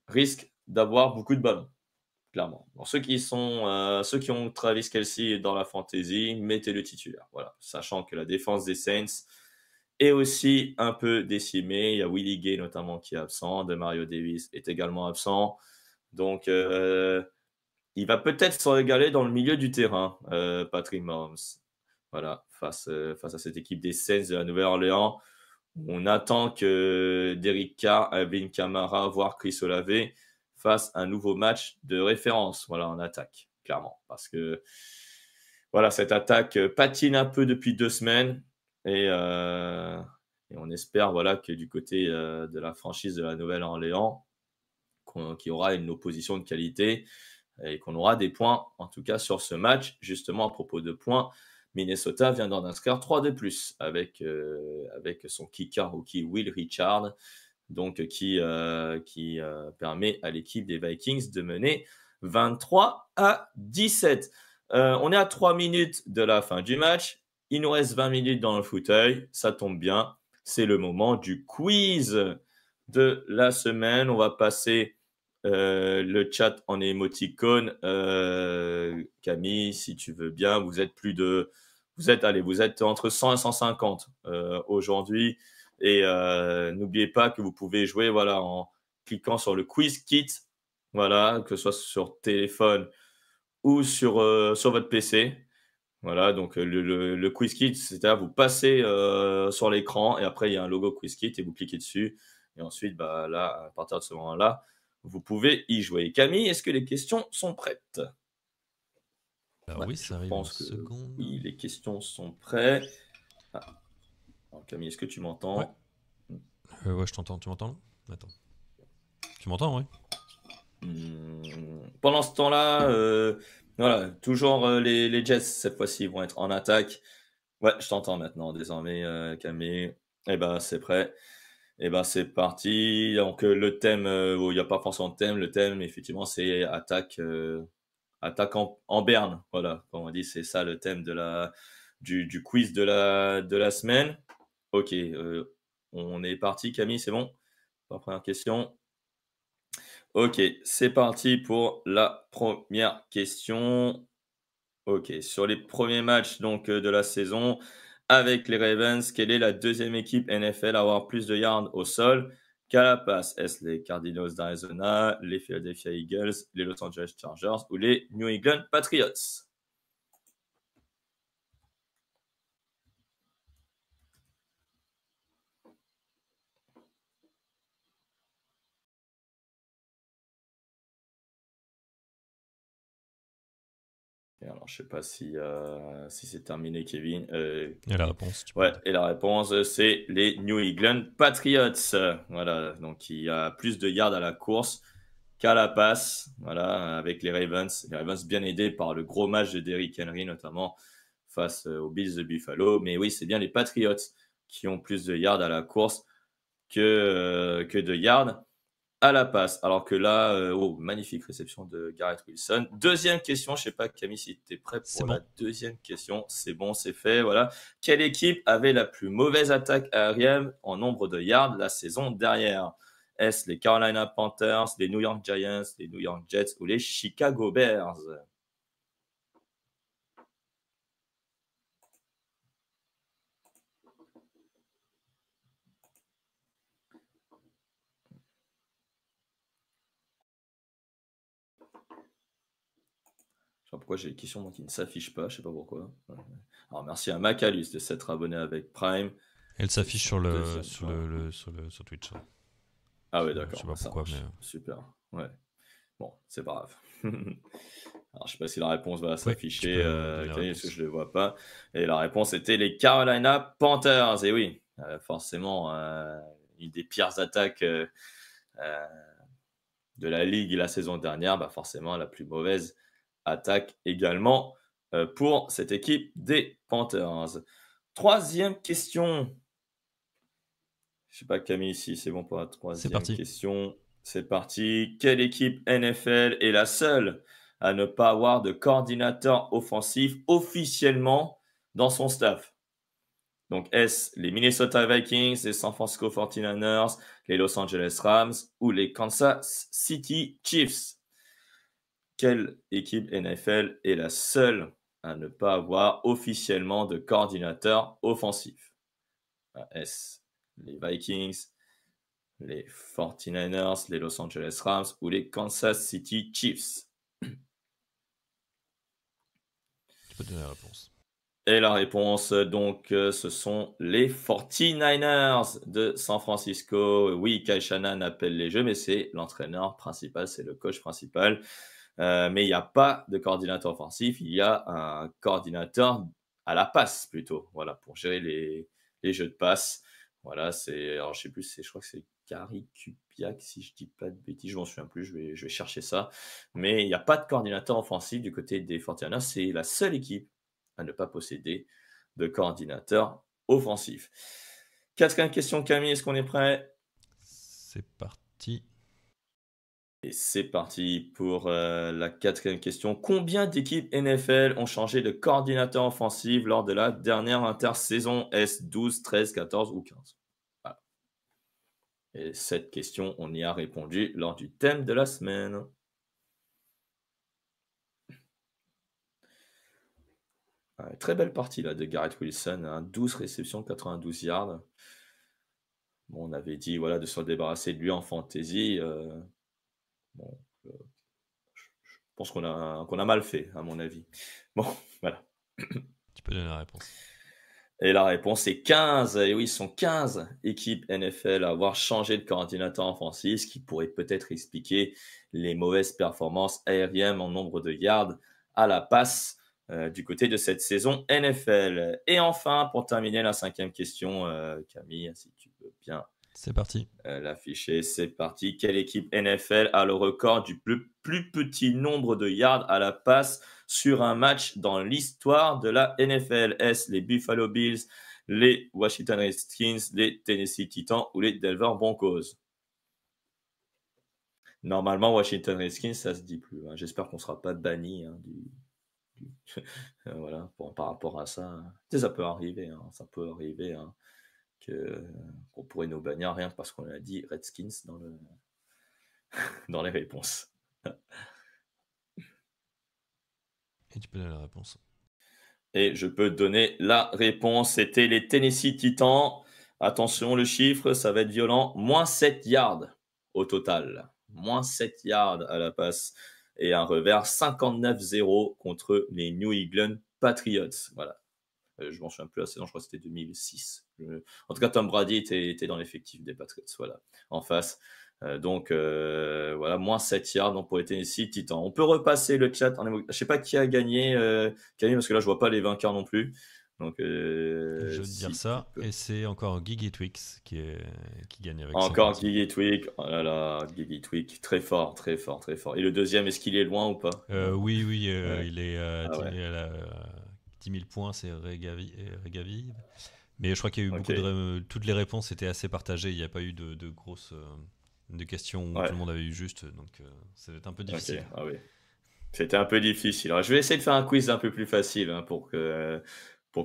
risque d'avoir beaucoup de ballons, clairement. Pour ceux qui ont Travis Kelce dans la fantasy, mettez-le titulaire. Voilà, sachant que la défense des Saints est aussi un peu décimée. Il y a Willie Gay notamment qui est absent, Demario Davis est également absent. Donc, il va peut-être se régaler dans le milieu du terrain, Patrick Mahomes. Voilà, face à cette équipe des Saints de la Nouvelle-Orléans. On attend que Derek Carr, Alvin Kamara, voire Chris Olave fassent un nouveau match de référence, voilà, en attaque, clairement. Parce que voilà, cette attaque patine un peu depuis 2 semaines et on espère voilà, que du côté de la franchise de la Nouvelle-Orléans, qu'il y aura une opposition de qualité et qu'on aura des points, en tout cas sur ce match. Justement, à propos de points, Minnesota vient d'en inscrire 3 de plus avec son kicker rookie Will Richard, donc qui permet à l'équipe des Vikings de mener 23-17. On est à 3 minutes de la fin du match. Il nous reste 20 minutes dans le fauteuil. Ça tombe bien. C'est le moment du quiz de la semaine. On va passer le chat en émoticône. Camille, si tu veux bien, vous êtes entre 100 et 150 aujourd'hui. Et n'oubliez pas que vous pouvez jouer voilà, en cliquant sur le quiz kit, voilà, que ce soit sur téléphone ou sur votre PC. Voilà, donc le quiz kit, c'est-à-dire vous passez sur l'écran et après il y a un logo quiz kit et vous cliquez dessus. Et ensuite, là, à partir de ce moment-là, vous pouvez y jouer. Camille, est-ce que les questions sont prêtes? Oui, ça arrive une seconde. Oui, les questions sont prêtes. Ah. Alors, Camille, est-ce que tu m'entends? Ouais, je t'entends. Tu m'entends? Attends. Tu m'entends, oui? Pendant ce temps-là, voilà, toujours les Jets, cette fois-ci, vont être en attaque. Ouais, je t'entends maintenant, désormais, Camille. Eh ben, c'est prêt. Eh ben, c'est parti. Donc, le thème, il n'y a pas forcément de thème. Le thème, effectivement, c'est attaque en berne. Voilà, comme on dit, c'est ça le thème du quiz de la semaine. Ok, on est parti, Camille, c'est bon? La première question. Ok, c'est parti pour la première question. Ok, sur les premiers matchs donc de la saison avec les Ravens, quelle est la deuxième équipe NFL à avoir plus de yards au sol qu'à la passe? Est-ce les Cardinals d'Arizona, les Philadelphia Eagles, les Los Angeles Chargers ou les New England Patriots? Alors, je sais pas si c'est terminé, Kevin. Et la réponse, ouais, et la réponse, c'est les New England Patriots. Voilà, donc il y a plus de yards à la course qu'à la passe. Voilà, avec les Ravens. Les Ravens bien aidés par le gros match de Derrick Henry, notamment face aux Bills de Buffalo. Mais oui, c'est bien les Patriots qui ont plus de yards à la course que de yards à la passe. Alors que là, magnifique réception de Garrett Wilson. Deuxième question, je sais pas Camille si tu es prêt pour la deuxième question. C'est bon, c'est fait, voilà. Quelle équipe avait la plus mauvaise attaque aérienne en nombre de yards la saison dernière? Est-ce les Carolina Panthers, les New York Giants, les New York Jets ou les Chicago Bears? Je sais pas pourquoi j'ai des questions qui ne s'affichent pas, je sais pas pourquoi. Alors merci à Macalus de s'être abonné avec Prime. Elle s'affiche sur Twitch. Ah ouais, d'accord. Je sais pas pourquoi, mais... Super. Ouais. Bon, c'est pas grave. Alors, je sais pas si la réponse va tu s'afficher, peux donner la Camille, parce que réponse. je ne le vois pas. Et la réponse était les Carolina Panthers. Et oui, forcément, une des pires attaques euh, de la ligue la saison dernière. Bah forcément, la plus mauvaise attaque également pour cette équipe des Panthers. Troisième question. Je sais pas, Camille, si c'est bon pour la C'est troisième parti. question. C'est parti. Quelle équipe NFL est la seule à ne pas avoir de coordinateur offensif officiellement dans son staff? Donc, est-ce les Minnesota Vikings, les San Francisco 49ers, les Los Angeles Rams ou les Kansas City Chiefs? Quelle équipe NFL est la seule à ne pas avoir officiellement de coordinateur offensif? Est-ce les Vikings, les 49ers, les Los Angeles Rams ou les Kansas City Chiefs? Tu peux donner la réponse. Et la réponse, donc, ce sont les 49ers de San Francisco. Oui, Kyle Shanahan appelle les jeux, mais c'est l'entraîneur principal, c'est le coach principal. Mais il n'y a pas de coordinateur offensif, il y a un coordinateur à la passe plutôt, voilà, pour gérer les jeux de passe. Voilà, alors je sais plus, je crois que c'est Gary Kubiak, si je dis pas de bêtises, je m'en souviens plus, je vais chercher ça. Mais il n'y a pas de coordinateur offensif du côté des 49ers, c'est la seule équipe à ne pas posséder de coordinateur offensif. Quatrième question, Camille, est-ce qu'on est prêt? C'est parti. Et c'est parti pour la quatrième question. Combien d'équipes NFL ont changé de coordinateur offensif lors de la dernière intersaison? Est-ce 12, 13, 14 ou 15? Voilà. Et cette question, on y a répondu lors du thème de la semaine. Très belle partie là, de Garrett Wilson, hein, 12 réceptions, 92 yards. Bon, on avait dit voilà, de se débarrasser de lui en fantasy. Bon, je pense qu'on a mal fait, à mon avis. Bon, voilà. Tu peux donner la réponse. Et la réponse est 15. Et oui, ils sont 15 équipes NFL à avoir changé de coordinateur offensif, ce qui pourrait peut-être expliquer les mauvaises performances aériennes en nombre de yards à la passe du côté de cette saison NFL. Et enfin, pour terminer la cinquième question, Camille, si tu veux bien C'est parti. l'afficher, c'est parti. Quelle équipe NFL a le record du plus petit nombre de yards à la passe sur un match dans l'histoire de la NFL? Est-ce les Buffalo Bills, les Washington Redskins, les Tennessee Titans ou les Denver Broncos? Normalement, Washington Redskins, ça se dit plus, hein. J'espère qu'on ne sera pas banni hein, voilà, par rapport à ça. Tu sais, ça peut arriver, hein, hein, qu'on pourrait nous bannir rien que parce qu'on a dit Redskins dans les réponses. Et tu peux donner la réponse. Et je peux donner la réponse. C'était les Tennessee Titans. Attention, le chiffre, ça va être violent. Moins 7 yards au total. Moins 7 yards à la passe. Et un revers 59-0 contre les New England Patriots. Voilà. Je m'en souviens plus la saison, je crois que c'était 2006. En tout cas, Tom Brady était dans l'effectif des Patriots. Voilà, en face. Donc, voilà, moins 7 yards donc pour les Tennessee Titans. On peut repasser le chat. Je ne sais pas qui a gagné, Camille, parce que là, je vois pas les vainqueurs non plus. Donc, Je veux te dire ça. Et c'est encore Gigi Twix qui gagne avec encore 50. Gigi Twig. Oh là là, Gigi Twig. Très fort, très fort, très fort. Et le deuxième, est-ce qu'il est loin ou pas? Oui, Ouais. il est à Ah ouais. 10 000 points, c'est Regavi. Mais je crois qu'il y a eu Ok. beaucoup toutes les réponses étaient assez partagées. Il n'y a pas eu de grosses de questions où Ouais. tout le monde avait eu juste. Donc, ça va être un peu difficile. Ok. Ah oui. C'était un peu difficile. Alors, je vais essayer de faire un quiz un peu plus facile hein, pour que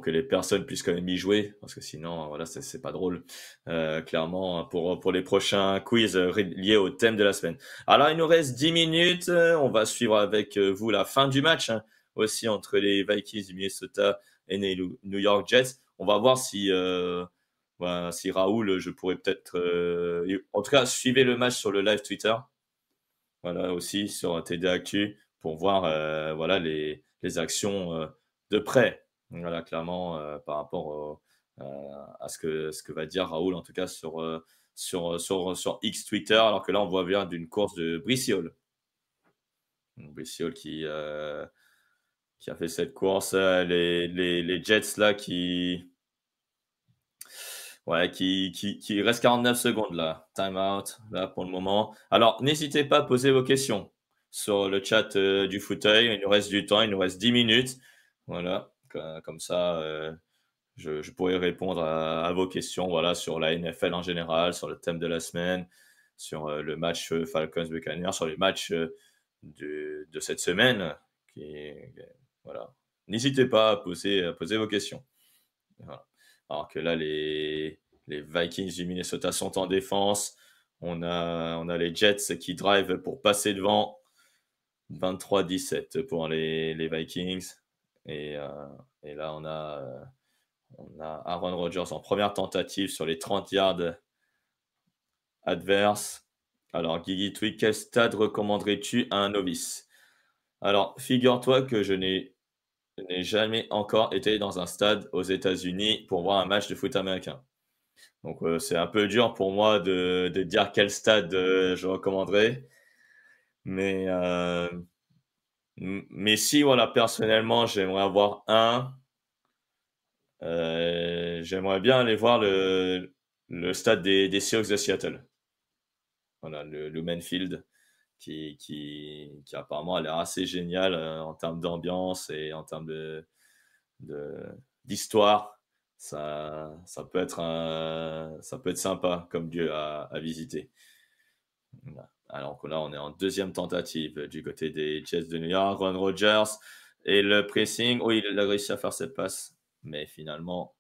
les personnes puissent quand même y jouer, parce que sinon, voilà, c'est pas drôle. Clairement, pour les prochains quiz liés au thème de la semaine. Alors, il nous reste 10 minutes. On va suivre avec vous la fin du match, hein, aussi entre les Vikings du Minnesota et les New York Jets. On va voir voilà, si Raoul, je pourrais peut-être... en tout cas, suivez le match sur le live Twitter. Voilà, aussi sur TD Actu pour voir voilà, les actions de près. Voilà, clairement, par rapport à ce que va dire Raoul, en tout cas sur X Twitter, alors que là, on voit bien d'une course de Brice Hall. Brice Hall qui a fait cette course. Les Jets là qui reste 49 secondes là. Time out là pour le moment. Alors, n'hésitez pas à poser vos questions sur le chat du fauteuil. Il nous reste du temps, il nous reste 10 minutes. Voilà, comme ça, je pourrais répondre à vos questions voilà, sur la NFL en général, sur le thème de la semaine, sur le match Falcons-Buccaneers, sur les matchs de cette semaine. Voilà. N'hésitez pas à poser vos questions. Voilà. Alors que là, les Vikings du Minnesota sont en défense. On a les Jets qui drive pour passer devant. 23-17 pour les Vikings. Et là, on a Aaron Rodgers en première tentative sur les 30 yards adverses. Alors, Guigui Twig, quel stade recommanderais-tu à un novice? Alors, figure-toi que je n'ai jamais encore été dans un stade aux États-Unis pour voir un match de foot américain. Donc, c'est un peu dur pour moi de dire quel stade je recommanderais. Mais si, voilà, personnellement, j'aimerais avoir un. J'aimerais bien aller voir le stade des Seahawks de Seattle. Voilà, le Lumen Field, qui apparemment a l'air assez génial en termes d'ambiance et en termes d'histoire. Ça peut être sympa comme lieu à visiter. Voilà. Alors que là, on est en deuxième tentative du côté des Jets de New York. Aaron Rodgers et le pressing. Oui, il a réussi à faire cette passe, mais finalement,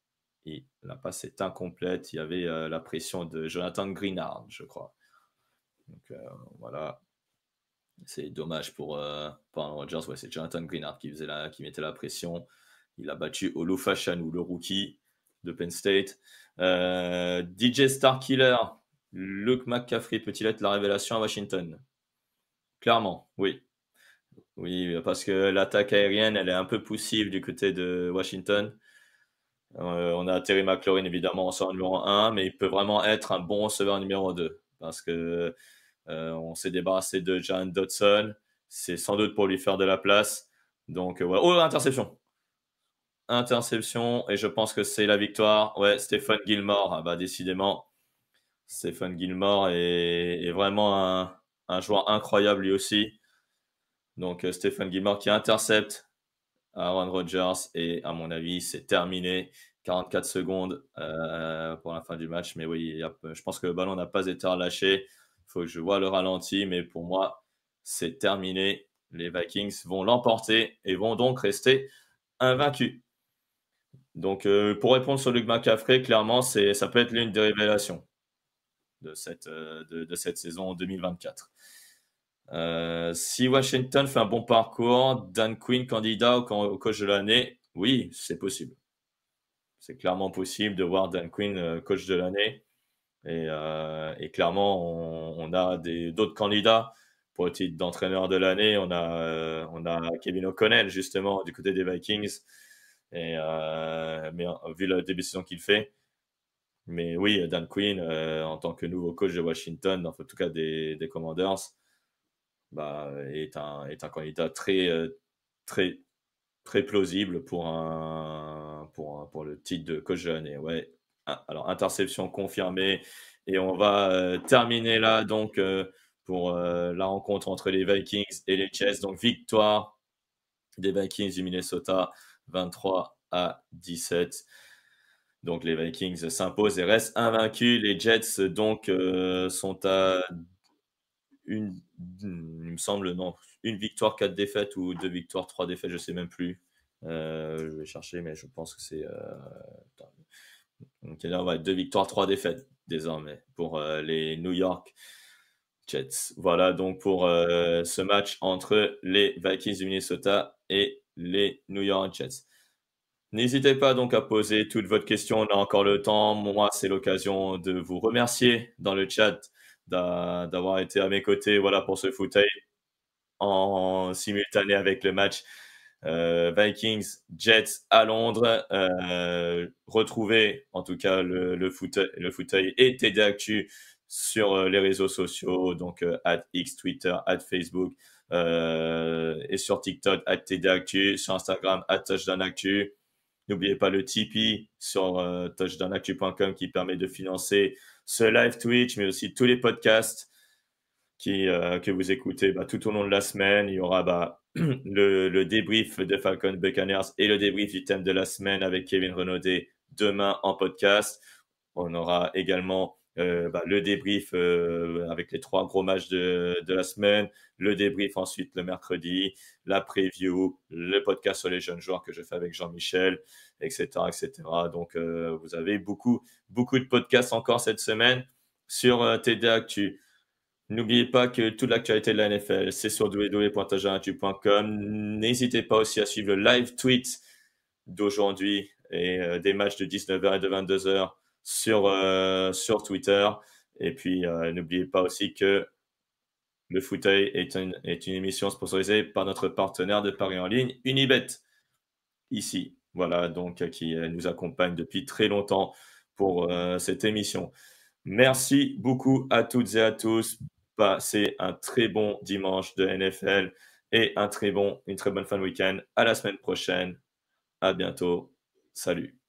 la passe est incomplète. Il y avait la pression de Jonathan Greenard, je crois. Donc voilà, c'est dommage pour Aaron Rodgers. Ouais, c'est Jonathan Greenard qui mettait la pression. Il a battu Olu-Fashanu, le rookie de Penn State. DJ Starkiller, Luke McCaffrey peut-il être la révélation à Washington? Clairement, oui. Oui, parce que l'attaque aérienne, elle est un peu poussive du côté de Washington. On a Terry McLaurin, évidemment, en receveur numéro 1, mais il peut vraiment être un bon receveur numéro 2. Parce que on s'est débarrassé de John Dodson. C'est sans doute pour lui faire de la place. Donc, voilà. Oh, interception! Interception, et je pense que c'est la victoire. Ouais, Stephen Gilmore. Ah bah, décidément, Stephen Gilmore est vraiment un joueur incroyable lui aussi. Donc, Stephen Gilmore qui intercepte Aaron Rodgers, et à mon avis, c'est terminé. 44 secondes pour la fin du match. Mais oui, je pense que le ballon n'a pas été relâché. Il faut que je vois le ralenti, mais pour moi, c'est terminé. Les Vikings vont l'emporter et vont donc rester invaincus. Donc, pour répondre sur Luke McCaffrey, clairement, ça peut être l'une des révélations de cette saison 2024. Si Washington fait un bon parcours, Dan Quinn candidat au coach de l'année, oui, c'est possible. C'est clairement possible de voir Dan Quinn coach de l'année. Et clairement, on a d'autres candidats pour le titre d'entraîneur de l'année. On a Kevin O'Connell, justement, du côté des Vikings. Mais vu le début de saison qu'il fait. Mais oui, Dan Quinn, en tant que nouveau coach de Washington, en tout cas des Commanders, bah, est un candidat très, très, très plausible pour le titre de coach de l'année. Ouais. Alors, interception confirmée. Et on va terminer là, donc, pour la rencontre entre les Vikings et les Jets. Donc, victoire des Vikings du Minnesota, 23-17. Donc, les Vikings s'imposent et restent invaincus. Les Jets, donc, sont à il me semble, non, une victoire, 4 défaites, ou 2 victoires, 3 défaites, je ne sais même plus. Je vais chercher, mais je pense que c'est... Donc là, 2 victoires, 3 défaites désormais pour les New York Jets. Voilà donc pour ce match entre les Vikings du Minnesota et les New York Jets. N'hésitez pas donc à poser toutes vos questions, on a encore le temps. Moi, c'est l'occasion de vous remercier dans le chat d'avoir été à mes côtés, voilà, pour ce fauteuil en simultané avec le match Vikings Jets à Londres. Retrouvez en tout cas le fauteuil et TD Actu sur les réseaux sociaux, donc @X, Twitter, @Facebook, et sur TikTok @TDActu, sur Instagram @touchdownactu. N'oubliez pas le Tipeee sur touchdownactu.com qui permet de financer ce live Twitch, mais aussi tous les podcasts que vous écoutez tout au long de la semaine. Il y aura le débrief de Falcons Buccaneers et le débrief du thème de la semaine avec Kevin Renaudet demain en podcast. On aura également le débrief avec les 3 gros matchs de la semaine, le débrief ensuite le mercredi, la preview, le podcast sur les jeunes joueurs que je fais avec Jean-Michel, etc., etc. Donc, vous avez beaucoup de podcasts encore cette semaine sur TD Actu. N'oubliez pas que toute l'actualité de la NFL, c'est sur www.touchdownactu.com. N'hésitez pas aussi à suivre le live tweet d'aujourd'hui et des matchs de 19h et de 22h sur Twitter. Et puis, n'oubliez pas aussi que le fauteuil est une émission sponsorisée par notre partenaire de paris en ligne, Unibet, ici. Voilà, donc qui nous accompagne depuis très longtemps pour cette émission. Merci beaucoup à toutes et à tous. Passez un très bon dimanche de NFL et une très bonne fin de week-end. À la semaine prochaine. À bientôt. Salut.